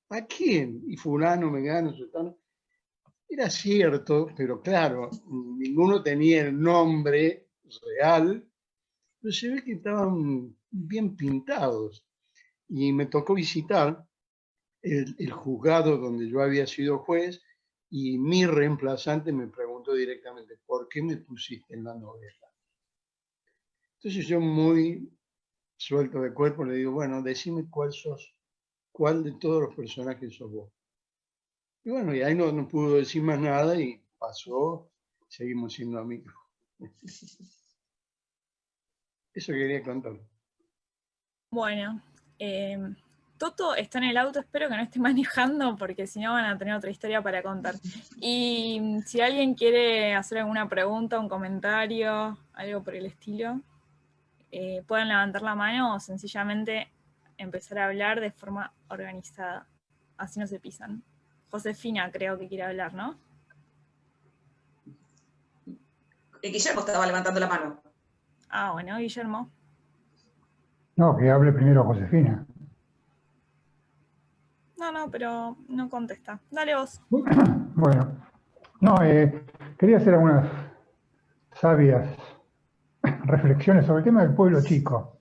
¿A quién? Y fulano, mengano, sultano. Era cierto, pero claro, ninguno tenía el nombre real, pero se ve que estaban bien pintados. Y me tocó visitar el juzgado donde yo había sido juez y mi reemplazante me preguntó directamente, ¿por qué me pusiste en la novela? Entonces yo muy suelto de cuerpo le digo, bueno, decime cuál de todos los personajes sos vos. Y bueno, y ahí no pudo decir más nada y pasó, seguimos siendo amigos. Eso quería contar. Bueno, Toto está en el auto, espero que no esté manejando porque si no van a tener otra historia para contar. Y si alguien quiere hacer alguna pregunta, un comentario, algo por el estilo, pueden levantar la mano o sencillamente empezar a hablar de forma organizada. Así no se pisan. Josefina creo que quiere hablar, ¿no? Guillermo estaba levantando la mano. Ah, bueno, Guillermo. No, que hable primero Josefina. No, pero no contesta. Dale vos. Bueno, no, quería hacer algunas sabias reflexiones sobre el tema del pueblo chico.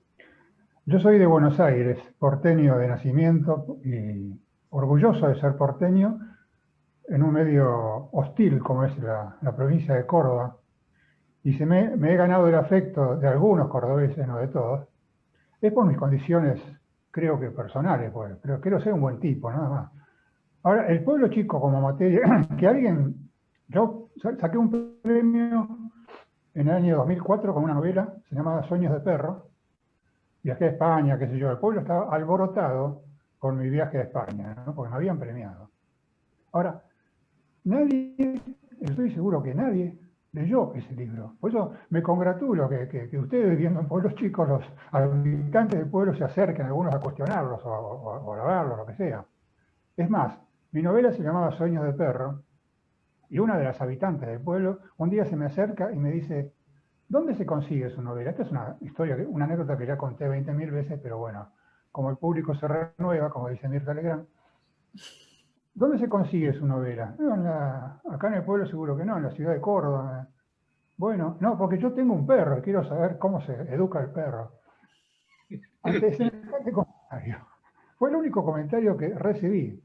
Yo soy de Buenos Aires, porteño de nacimiento y orgulloso de ser porteño en un medio hostil como es la provincia de Córdoba. Y me he ganado el afecto de algunos cordobeses, no de todos. Es por mis condiciones, creo que personales, pues, pero quiero ser un buen tipo, nada más. Ahora, el pueblo chico como materia, yo saqué un premio en el año 2004 con una novela, se llamaba Sueños de Perro, viajé a España, qué sé yo, el pueblo estaba alborotado con mi viaje a España, ¿no? Porque me habían premiado. Ahora, estoy seguro que nadie leyó ese libro. Por eso me congratulo que ustedes viviendo en pueblos chicos, los habitantes del pueblo se acerquen algunos a cuestionarlos o a verlos, lo que sea. Es más, mi novela se llamaba Sueños de Perro y una de las habitantes del pueblo un día se me acerca y me dice, ¿dónde se consigue su novela? Esta es una historia, una anécdota que ya conté 20.000 veces, pero bueno, como el público se renueva, como dice Mirta Legrand, ¿dónde se consigue su novela? Acá en el pueblo seguro que no, en la ciudad de Córdoba. Bueno, no, porque yo tengo un perro y quiero saber cómo se educa el perro. Ante semejante comentario, fue el único comentario que recibí,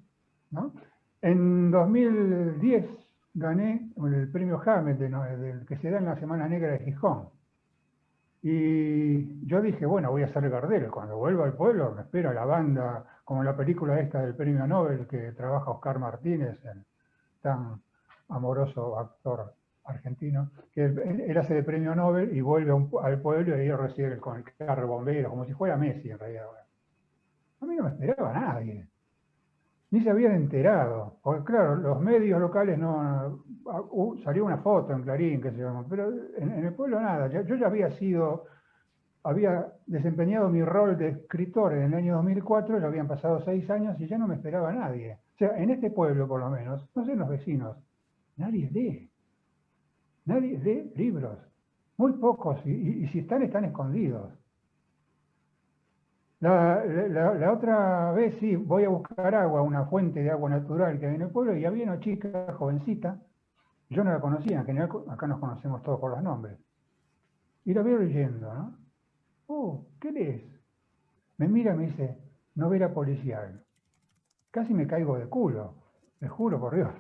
¿no? En 2010 gané el premio Hamlet, del que se da en la Semana Negra de Gijón. Y yo dije, bueno, voy a ser Gardel. Cuando vuelva al pueblo me espera la banda, como en la película esta del premio Nobel que trabaja Oscar Martínez, el tan amoroso actor argentino, que él hace de premio Nobel y vuelve al pueblo y ahí recibe con el carro bombero, como si fuera Messi en realidad. A mí no me esperaba nadie, ni se habían enterado, porque claro, los medios locales salió una foto en Clarín, que se llama, pero en el pueblo nada. Yo ya había desempeñado mi rol de escritor en el año 2004, ya habían pasado 6 años y ya no me esperaba nadie. O sea, en este pueblo por lo menos, no sé en los vecinos, nadie lee libros, muy pocos, y si están escondidos. La otra vez sí, voy a buscar agua, una fuente de agua natural que hay en el pueblo, y había una chica jovencita, yo no la conocía, en general acá nos conocemos todos por los nombres, y la veo leyendo, ¿no? ¿Qué lees? Me mira y me dice, novela policial. Casi me caigo de culo, les juro por Dios.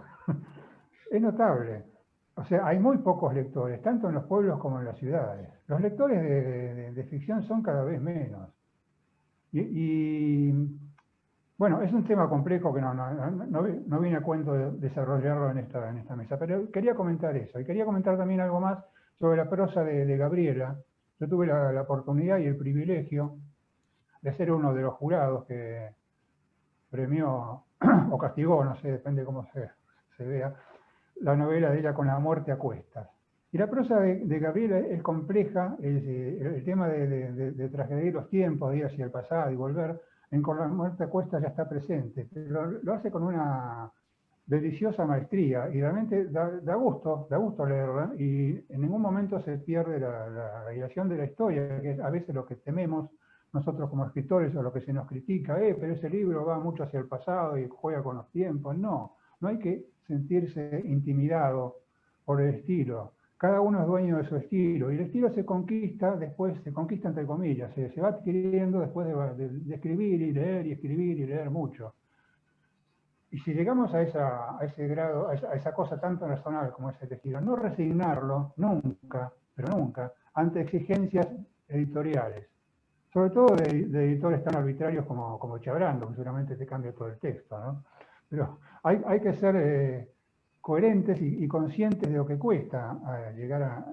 Es notable. O sea, hay muy pocos lectores, tanto en los pueblos como en las ciudades. Los lectores de ficción son cada vez menos. Bueno, es un tema complejo que no viene a cuento de desarrollarlo en esta mesa, pero quería comentar eso. Y quería comentar también algo más sobre la prosa de Gabriela. Yo tuve la oportunidad y el privilegio de ser uno de los jurados que premió o castigó, no sé, depende cómo se vea, la novela de ella Con la muerte a cuestas. Y la prosa de Gabriela es compleja, el tema de transgredir los tiempos, de ir hacia el pasado y volver, en Con la muerte a cuestas ya está presente, pero lo hace con una deliciosa maestría y realmente da gusto leerla, y en ningún momento se pierde la relación de la historia, que es a veces lo que tememos nosotros como escritores, o lo que se nos critica, pero ese libro va mucho hacia el pasado y juega con los tiempos. No hay que sentirse intimidado por el estilo. Cada uno es dueño de su estilo, y el estilo se conquista entre comillas, se va adquiriendo después de escribir y leer, y escribir y leer mucho. Y si llegamos a ese grado, a esa cosa tan personal como es el estilo, no resignarlo nunca, pero nunca, ante exigencias editoriales. Sobre todo de editores tan arbitrarios como Chabrando, que seguramente te cambia todo el texto, ¿no? Pero hay que ser coherentes y conscientes de lo que cuesta llegar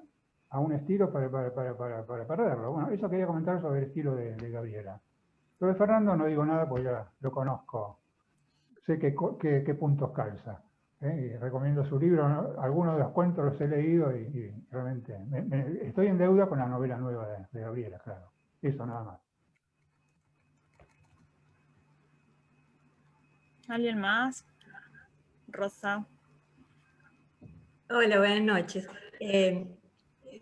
a un estilo para perderlo. Bueno, eso quería comentar sobre el estilo de Gabriela. Sobre Fernando no digo nada porque ya lo conozco, sé qué puntos calza. Y recomiendo su libro, ¿no? Algunos de los cuentos los he leído y realmente estoy en deuda con la novela nueva de Gabriela, claro. Eso nada más. ¿Alguien más? Rosa. Hola, buenas noches.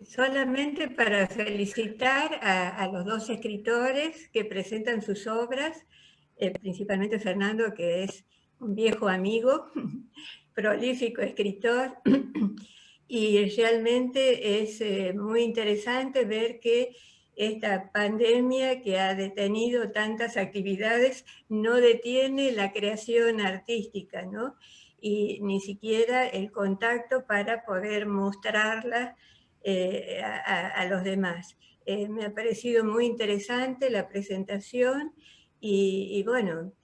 Solamente para felicitar a los dos escritores que presentan sus obras, principalmente Fernando, que es un viejo amigo, prolífico escritor, y realmente es muy interesante ver que esta pandemia que ha detenido tantas actividades no detiene la creación artística, ¿no? Y ni siquiera el contacto para poder mostrarla a los demás. Me ha parecido muy interesante la presentación y bueno,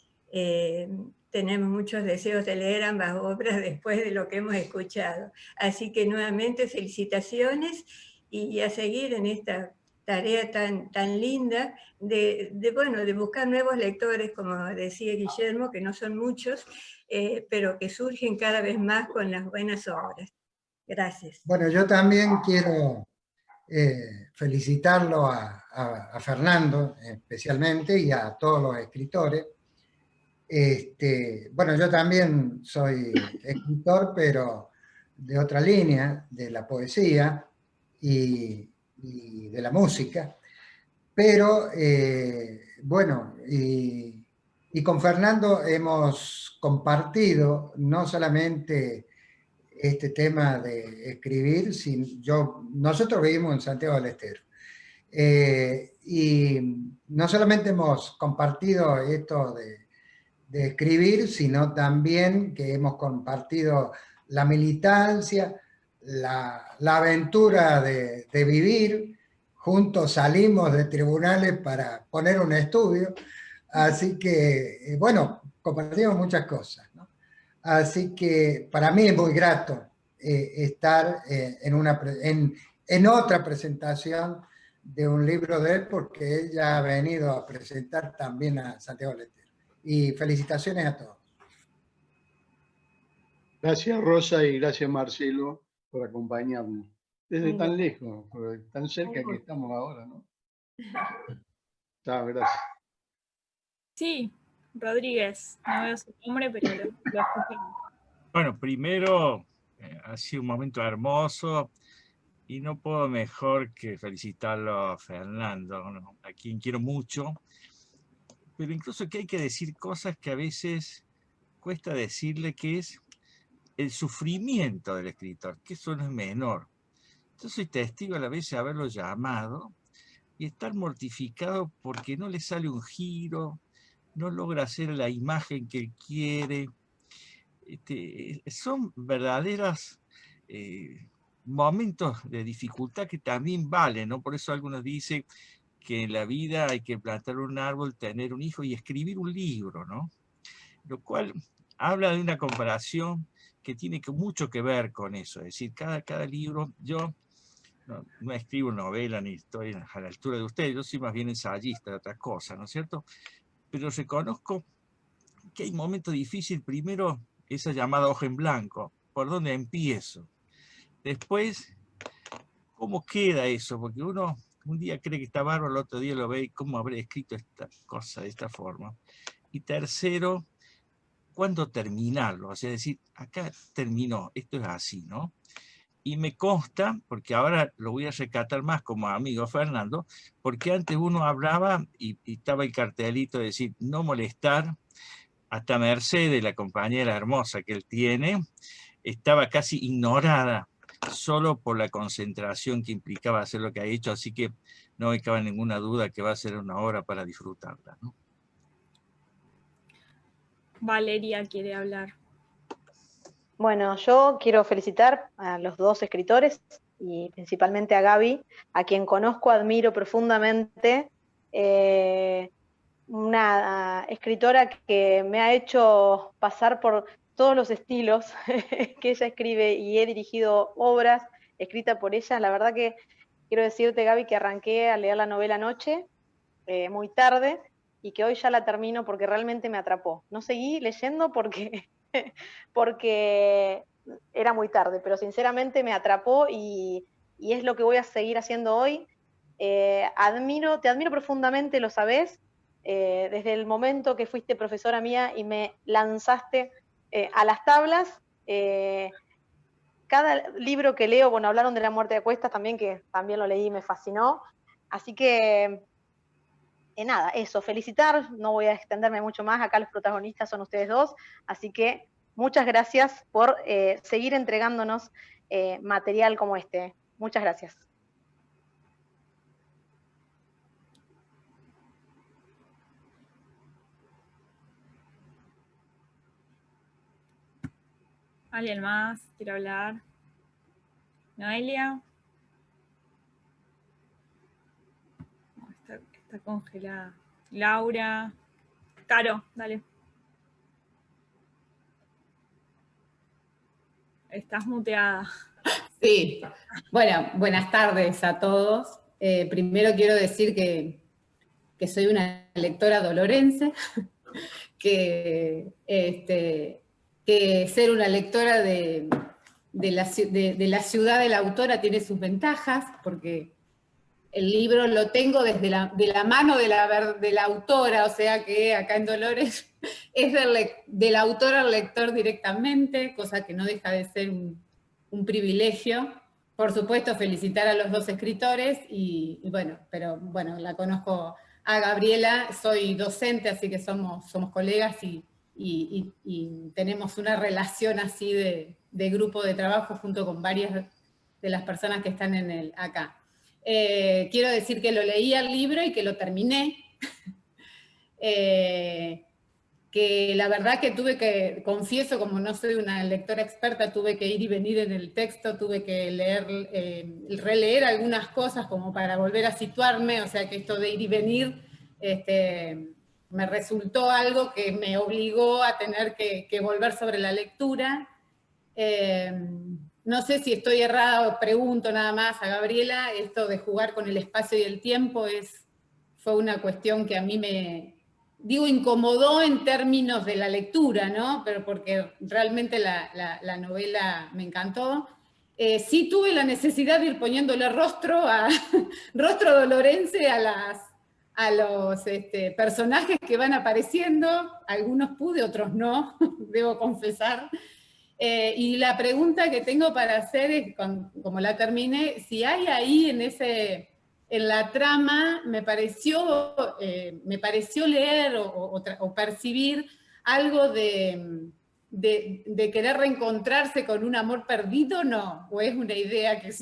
tenemos muchos deseos de leer ambas obras después de lo que hemos escuchado. Así que nuevamente felicitaciones y a seguir en esta tarea tan linda de buscar nuevos lectores, como decía Guillermo, que no son muchos, pero que surgen cada vez más con las buenas obras. Gracias. Bueno, yo también quiero felicitarlo a Fernando especialmente y a todos los escritores. Bueno, yo también soy escritor, pero de otra línea, de la poesía y de la música. Pero, bueno, y con Fernando hemos compartido no solamente este tema de escribir, nosotros vivimos en Santiago del Estero. Y no solamente hemos compartido esto de escribir, sino también que hemos compartido la militancia, la aventura de vivir juntos salimos de tribunales para poner un estudio, así que, bueno, compartimos muchas cosas, ¿no? Así que para mí es muy grato estar en otra presentación de un libro de él, porque ella ha venido a presentar también a Santiago Letero. Y felicitaciones a todos. Gracias Rosa y gracias Marcelo por acompañarnos. Desde tan lejos, tan cerca que estamos ahora, ¿no? Chao, gracias. Sí, Rodríguez, no veo su nombre, pero lo escuchamos. Bueno, primero, ha sido un momento hermoso y no puedo mejor que felicitarlo a Fernando, ¿no? A quien quiero mucho, pero incluso que hay que decir cosas que a veces cuesta decirle, que es el sufrimiento del escritor, que eso no es menor. Yo soy testigo a la vez de haberlo llamado y estar mortificado porque no le sale un giro, no logra hacer la imagen que él quiere. Son verdaderos momentos de dificultad que también valen, ¿no? Por eso algunos dicen que en la vida hay que plantar un árbol, tener un hijo y escribir un libro, ¿no? Lo cual habla de una comparación que tiene mucho que ver con eso. Es decir, cada libro, yo no escribo novela ni historia a la altura de ustedes, yo soy más bien ensayista de otra cosa, ¿no es cierto? Pero reconozco que hay momentos difíciles. Primero, esa llamada hoja en blanco, ¿por dónde empiezo? Después, ¿cómo queda eso? Porque uno un día cree que está bárbaro, el otro día lo ve y cómo habré escrito esta cosa de esta forma. Y tercero, ¿cuándo terminarlo? O sea, decir, acá terminó, esto es así, ¿no? Y me consta, porque ahora lo voy a rescatar más como amigo Fernando, porque antes uno hablaba y estaba el cartelito de decir, no molestar. Hasta Mercedes, la compañera hermosa que él tiene, estaba casi ignorada solo por la concentración que implicaba hacer lo que ha hecho, así que no me cabe ninguna duda que va a ser una hora para disfrutarla, ¿no? Valeria quiere hablar. Bueno, yo quiero felicitar a los dos escritores y principalmente a Gaby, a quien conozco, admiro profundamente. Una escritora que me ha hecho pasar por todos los estilos que ella escribe y he dirigido obras escritas por ella. La verdad que quiero decirte, Gaby, que arranqué a leer la novela anoche, muy tarde, y que hoy ya la termino porque realmente me atrapó. No seguí leyendo porque era muy tarde, pero sinceramente me atrapó y es lo que voy a seguir haciendo hoy. Te admiro profundamente, lo sabés, desde el momento que fuiste profesora mía y me lanzaste a las tablas. Cada libro que leo, bueno, hablaron de La muerte de Cuestas también, que también lo leí y me fascinó. Así que, nada, eso, felicitar, no voy a extenderme mucho más, acá los protagonistas son ustedes dos, así que muchas gracias por seguir entregándonos material como este. Muchas gracias. ¿Alguien más quiere hablar? ¿Noelia? No, está congelada. Laura. Caro, dale. Estás muteada. Sí, bueno, buenas tardes a todos. Primero quiero decir que soy una lectora dolorense, que ser una lectora de la ciudad de la autora tiene sus ventajas, porque el libro lo tengo de la mano de la autora, o sea que acá en Dolores es del autor al lector directamente, cosa que no deja de ser un privilegio. Por supuesto, felicitar a los dos escritores pero la conozco a Gabriela, soy docente, así que somos colegas y tenemos una relación así de grupo de trabajo junto con varias de las personas que están acá. Quiero decir que lo leí al libro y que lo terminé. que la verdad que tuve que, confieso, como no soy una lectora experta, tuve que ir y venir en el texto, tuve que leer, releer algunas cosas como para volver a situarme, o sea que esto de ir y venir me resultó algo que me obligó a tener que volver sobre la lectura. No sé si estoy errada o pregunto nada más a Gabriela, esto de jugar con el espacio y el tiempo fue una cuestión que a mí me incomodó en términos de la lectura, ¿no? Pero porque realmente la novela me encantó. Sí tuve la necesidad de ir poniéndole rostro dolorense a los personajes que van apareciendo. Algunos pude, otros no, debo confesar. Y la pregunta que tengo para hacer es, como la terminé, si hay ahí en la trama, me pareció leer o percibir algo de querer reencontrarse con un amor perdido, ¿no? ¿O es una idea que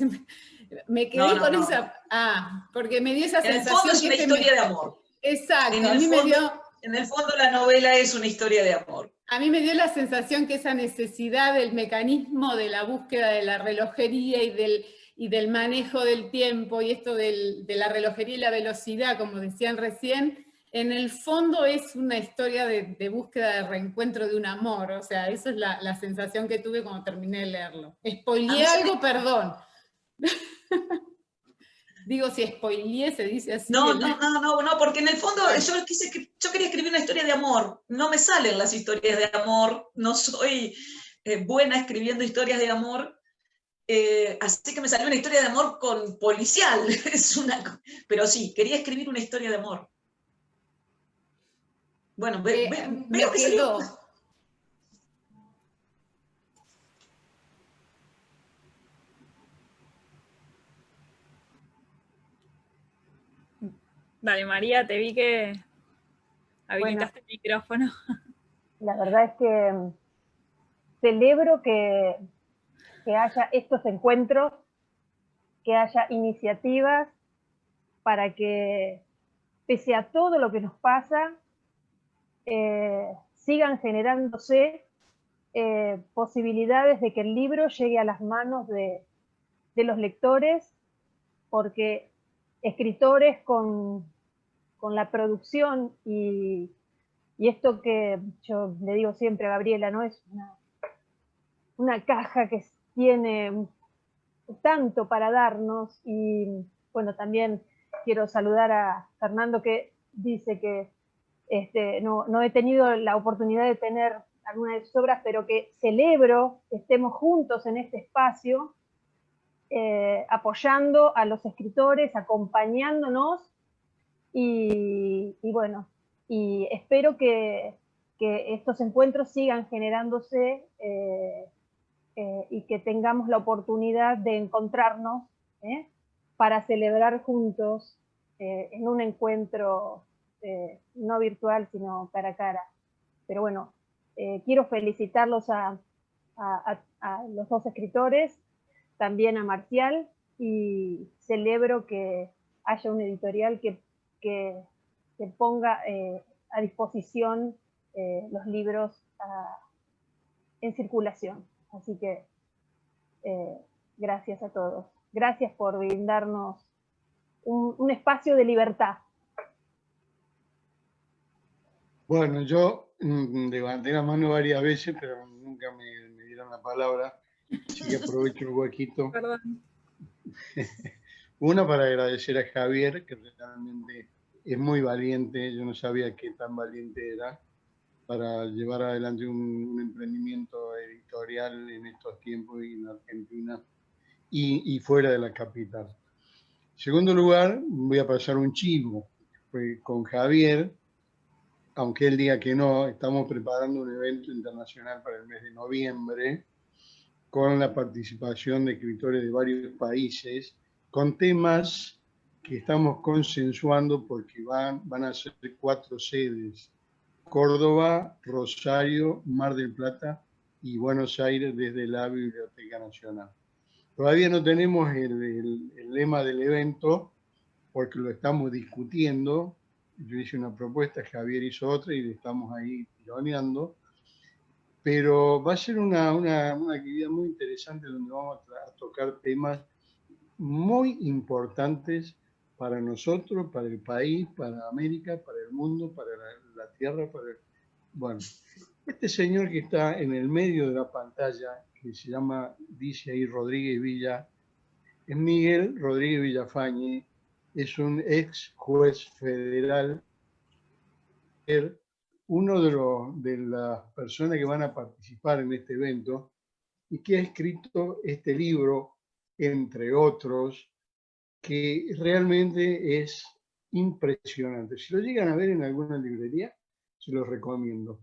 me quedé con esa? Ah, porque me dio esa sensación. En el fondo es una historia de amor. Exacto, en el fondo la novela es una historia de amor. A mí me dio la sensación que esa necesidad del mecanismo de la búsqueda de la relojería y del manejo del tiempo, y esto de la relojería y la velocidad, como decían recién, en el fondo es una historia de búsqueda de reencuentro de un amor. O sea, esa es la sensación que tuve cuando terminé de leerlo. ¿Spoileé algo? Perdón. Digo, si spoileé, se dice así. No, porque en el fondo yo quería escribir una historia de amor. No me salen las historias de amor, no soy buena escribiendo historias de amor, así que me salió una historia de amor con policial. Pero sí, quería escribir una historia de amor. Bueno, veo que salió. Dale, María, te vi que habilitaste el micrófono. La verdad es que celebro que haya estos encuentros, que haya iniciativas para que, pese a todo lo que nos pasa, sigan generándose posibilidades de que el libro llegue a las manos de los lectores, porque escritores con la producción y esto que yo le digo siempre a Gabriela, ¿no? Es una caja que tiene tanto para darnos. Y bueno, también quiero saludar a Fernando, que dice que no he tenido la oportunidad de tener alguna de sus obras, pero que celebro que estemos juntos en este espacio, apoyando a los escritores, acompañándonos, y bueno, y espero que estos encuentros sigan generándose y que tengamos la oportunidad de encontrarnos para celebrar juntos en un encuentro no virtual, sino cara a cara. Pero bueno, quiero felicitarlos a los dos escritores, también a Marcial, y celebro que haya una editorial que ponga a disposición los libros en circulación. Así que gracias a todos. Gracias por brindarnos un espacio de libertad. Bueno, yo levanté la mano varias veces, pero nunca me dieron la palabra, así que aprovecho el huequito. Perdón. Una, para agradecer a Javier, que realmente es muy valiente. Yo no sabía qué tan valiente era para llevar adelante un emprendimiento editorial en estos tiempos y en Argentina y fuera de la capital. En segundo lugar, voy a pasar un chivo. Con Javier, aunque él diga que no, estamos preparando un evento internacional para el mes de noviembre con la participación de escritores de varios países, con temas que estamos consensuando porque van a ser 4 sedes: Córdoba, Rosario, Mar del Plata y Buenos Aires, desde la Biblioteca Nacional. Todavía no tenemos el lema del evento porque lo estamos discutiendo, yo hice una propuesta, Javier hizo otra y estamos ahí tironeando. Pero va a ser una actividad muy interesante donde vamos a tocar temas muy importantes para nosotros, para el país, para América, para el mundo, para la Tierra. Bueno, este señor que está en el medio de la pantalla, que se llama, dice ahí Rodríguez Villa, es Miguel Rodríguez Villafañe, es un ex juez federal, uno de las personas que van a participar en este evento y que ha escrito este libro, entre otros, que realmente es impresionante. Si lo llegan a ver en alguna librería, se los recomiendo.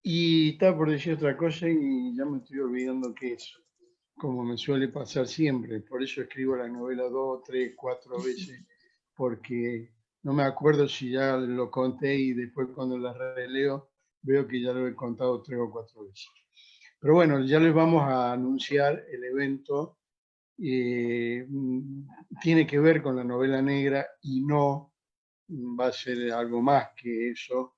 Y estaba por decir otra cosa y ya me estoy olvidando qué es, como me suele pasar siempre. Por eso escribo la novela 2, 3, 4 veces, porque no me acuerdo si ya lo conté y después cuando la releo veo que ya lo he contado 3 o 4 veces. Pero bueno, ya les vamos a anunciar el evento. Tiene que ver con la novela negra y no va a ser algo más que eso,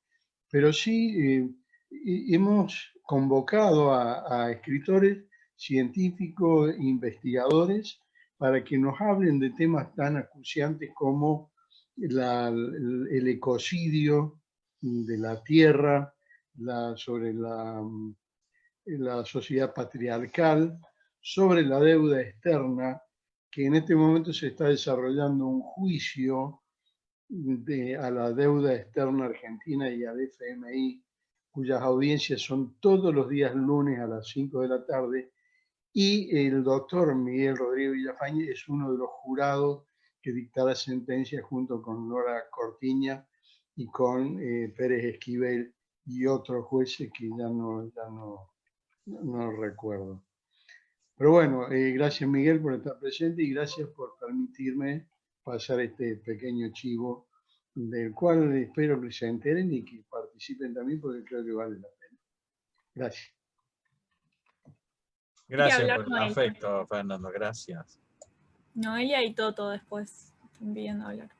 pero sí hemos convocado a escritores, científicos, investigadores, para que nos hablen de temas tan acuciantes como el ecocidio de la tierra, sobre la sociedad patriarcal, sobre la deuda externa, que en este momento se está desarrollando un juicio a la deuda externa argentina y al FMI, cuyas audiencias son todos los días lunes a las 5 de la tarde, y el doctor Miguel Rodríguez Villafañe es uno de los jurados que dictará sentencia junto con Nora Cortiña y con Pérez Esquivel y otros jueces que ya no recuerdo. Pero bueno, gracias Miguel por estar presente y gracias por permitirme pasar este pequeño chivo del cual espero que se enteren y que participen también porque creo que vale la pena. Gracias. Gracias hablar por el Noelia. afecto, Fernando, gracias. Noelia y Toto después están pidiendo hablar.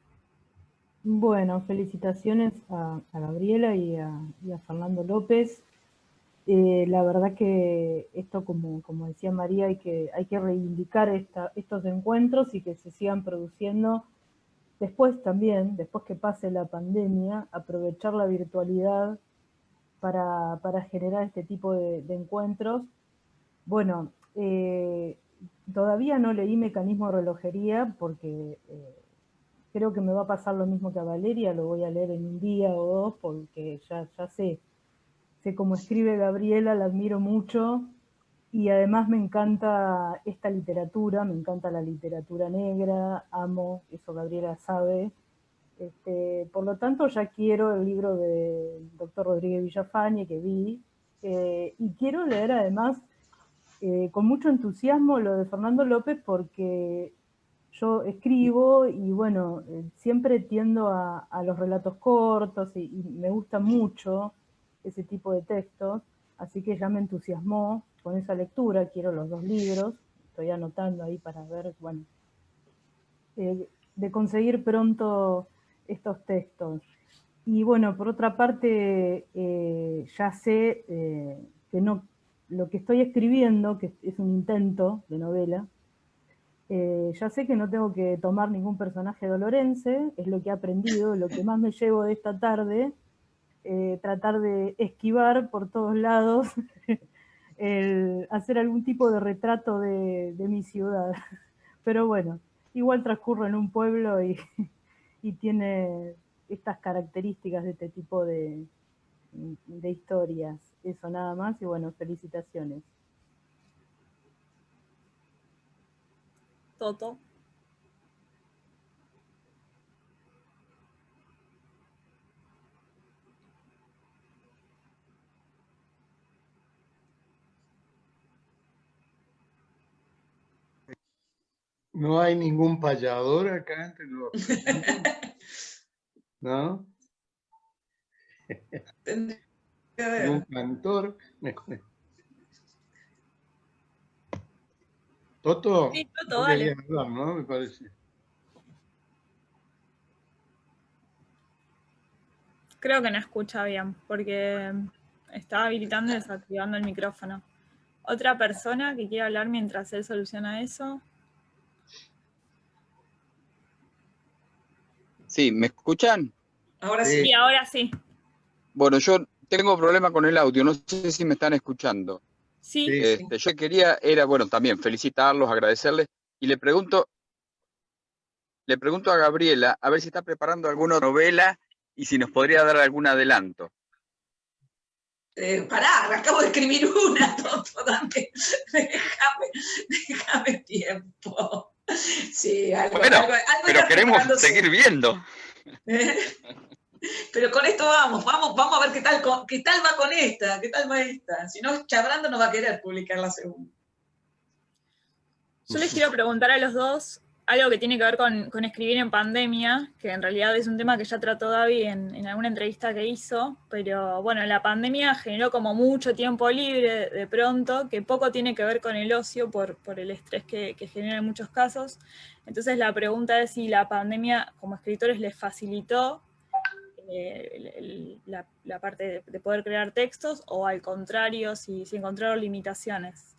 Bueno, felicitaciones a Gabriela y a Fernando López. La verdad que esto, como decía María, hay que reivindicar estos encuentros y que se sigan produciendo. Después también, después que pase la pandemia, aprovechar la virtualidad para generar este tipo de encuentros. Bueno, todavía no leí Mecanismo de Relojería porque creo que me va a pasar lo mismo que a Valeria, lo voy a leer en un día o dos porque ya sé cómo escribe Gabriela, la admiro mucho y además me encanta esta literatura, me encanta la literatura negra, amo, eso Gabriela sabe. Por lo tanto ya quiero el libro del doctor Rodríguez Villafañe que vi y quiero leer además con mucho entusiasmo lo de Fernando López porque yo escribo y bueno, siempre tiendo a los relatos cortos y me gusta mucho ese tipo de textos, así que ya me entusiasmó con esa lectura, quiero los 2 libros, estoy anotando ahí para ver, bueno, de conseguir pronto estos textos. Y bueno, por otra parte, ya sé que no, lo que estoy escribiendo, que es un intento de novela, ya sé que no tengo que tomar ningún personaje dolorense, es lo que he aprendido, lo que más me llevo de esta tarde, tratar de esquivar por todos lados, hacer algún tipo de retrato de mi ciudad. Pero bueno, igual transcurro en un pueblo y tiene estas características de este tipo de historias. Eso nada más y bueno, felicitaciones. Toto. ¿No hay ningún payador acá entre los presentes? ¿No? ¿Ningún cantor? Toto, Sí, Toto, no dale. querías hablar, ¿no? Me parece. Creo que no escucha bien, porque estaba habilitando y desactivando el micrófono. ¿Otra persona que quiera hablar mientras él soluciona eso? Sí, ¿me escuchan? Ahora Sí, sí. ahora sí. Bueno, yo tengo problema con el audio, no sé si me están escuchando. Sí. Yo quería, bueno, también felicitarlos, agradecerles, y le pregunto a Gabriela a ver si está preparando alguna novela y si nos podría dar algún adelanto. Pará, acabo de escribir una, Toto, déjame tiempo. Sí, algo Pero está queremos preparándose. seguir viendo. Pero con esto vamos a ver qué tal va con esta, qué tal va esta. Si no, Chabrando no va a querer publicar la segunda. Yo les quiero preguntar a los dos algo que tiene que ver con escribir en pandemia, que en realidad es un tema que ya trató David en alguna entrevista que hizo, pero bueno, la pandemia generó como mucho tiempo libre de pronto, que poco tiene que ver con el ocio por el estrés que genera en muchos casos. Entonces la pregunta es si la pandemia como escritores les facilitó la parte de poder crear textos, o al contrario, si encontraron limitaciones.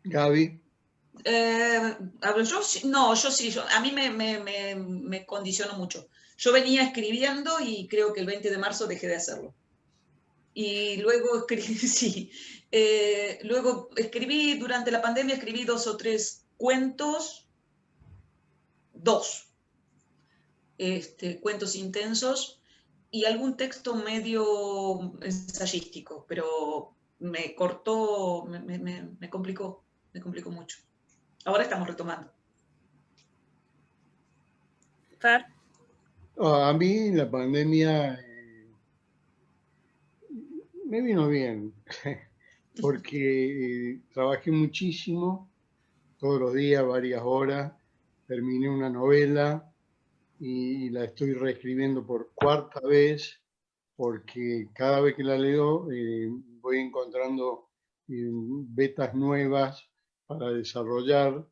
Gaby. A ver, a mí me condicionó mucho. Yo venía escribiendo y creo que el 20 de marzo dejé de hacerlo. Y luego luego escribí, durante la pandemia escribí 2 o 3 cuentos, cuentos intensos y algún texto medio ensayístico, pero me cortó, me complicó mucho. Ahora estamos retomando. Fer. A mí la pandemia me vino bien, porque trabajé muchísimo, todos los días, varias horas, terminé una novela y la estoy reescribiendo por 4ª vez, porque cada vez que la leo voy encontrando vetas nuevas para desarrollar.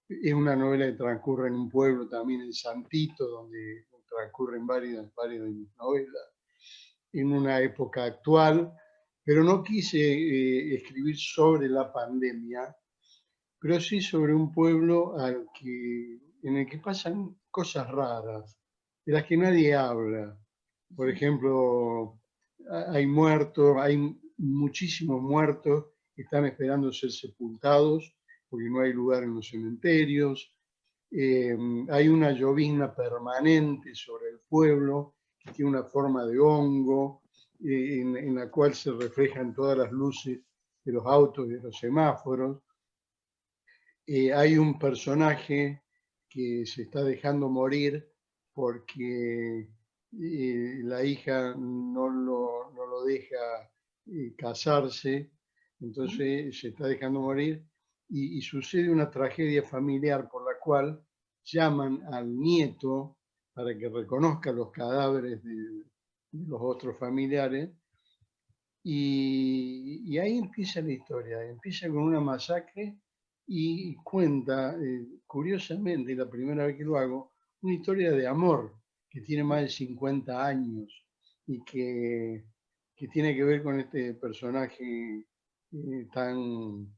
Es una novela que transcurre en un pueblo también, en Santito, donde transcurren varias de mis novelas, en una época actual, pero no quise escribir sobre la pandemia, pero sí sobre un pueblo en el que pasan cosas raras, de las que nadie habla. Por ejemplo, hay muertos, hay muchísimos muertos que están esperando ser sepultados porque no hay lugar en los cementerios. Hay una llovizna permanente sobre el pueblo que tiene una forma de hongo, en la cual se reflejan todas las luces de los autos y de los semáforos. Hay un personaje que se está dejando morir porque la hija no lo deja casarse, entonces se está dejando morir y sucede una tragedia familiar por la cual llaman al nieto para que reconozca los cadáveres de los otros familiares, y ahí empieza la historia, empieza con una masacre y cuenta, curiosamente, la primera vez que lo hago, una historia de amor que tiene más de 50 años y que tiene que ver con este personaje tan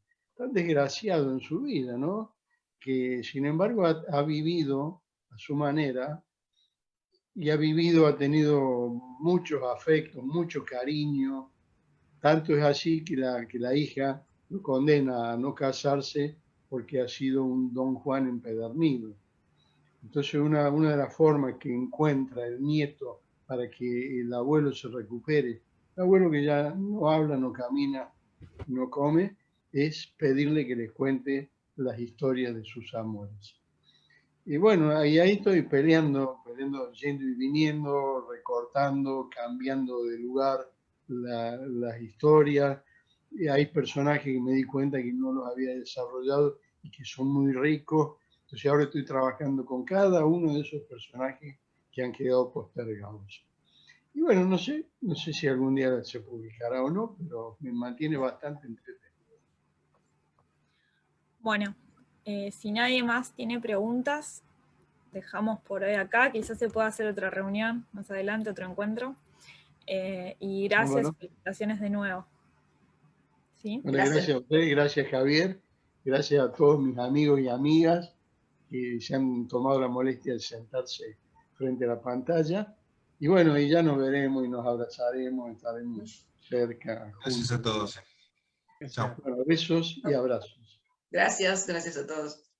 desgraciado en su vida, ¿no? Que sin embargo ha vivido a su manera y ha tenido muchos afectos, mucho cariño. Tanto es así que la hija lo condena a no casarse porque ha sido un Don Juan empedernido. Entonces una de las formas que encuentra el nieto para que el abuelo se recupere, el abuelo que ya no habla, no camina, no come, es pedirle que les cuente las historias de sus amores. Y bueno, ahí estoy peleando, yendo y viniendo, recortando, cambiando de lugar las historias. Y hay personajes que me di cuenta que no los había desarrollado y que son muy ricos. Entonces ahora estoy trabajando con cada uno de esos personajes que han quedado postergados. Y bueno, no sé si algún día se publicará o no, pero me mantiene bastante entretenido. Bueno, si nadie más tiene preguntas, dejamos por hoy acá, quizás se pueda hacer otra reunión más adelante, otro encuentro. Y gracias, Bueno. felicitaciones de nuevo. ¿Sí? Bueno, gracias a usted, gracias Javier, gracias a todos mis amigos y amigas que se han tomado la molestia de sentarse frente a la pantalla. Y bueno, y ya nos veremos y nos abrazaremos, estaremos cerca. Gracias a todos. Chao. Bueno, besos y abrazos. Gracias a todos.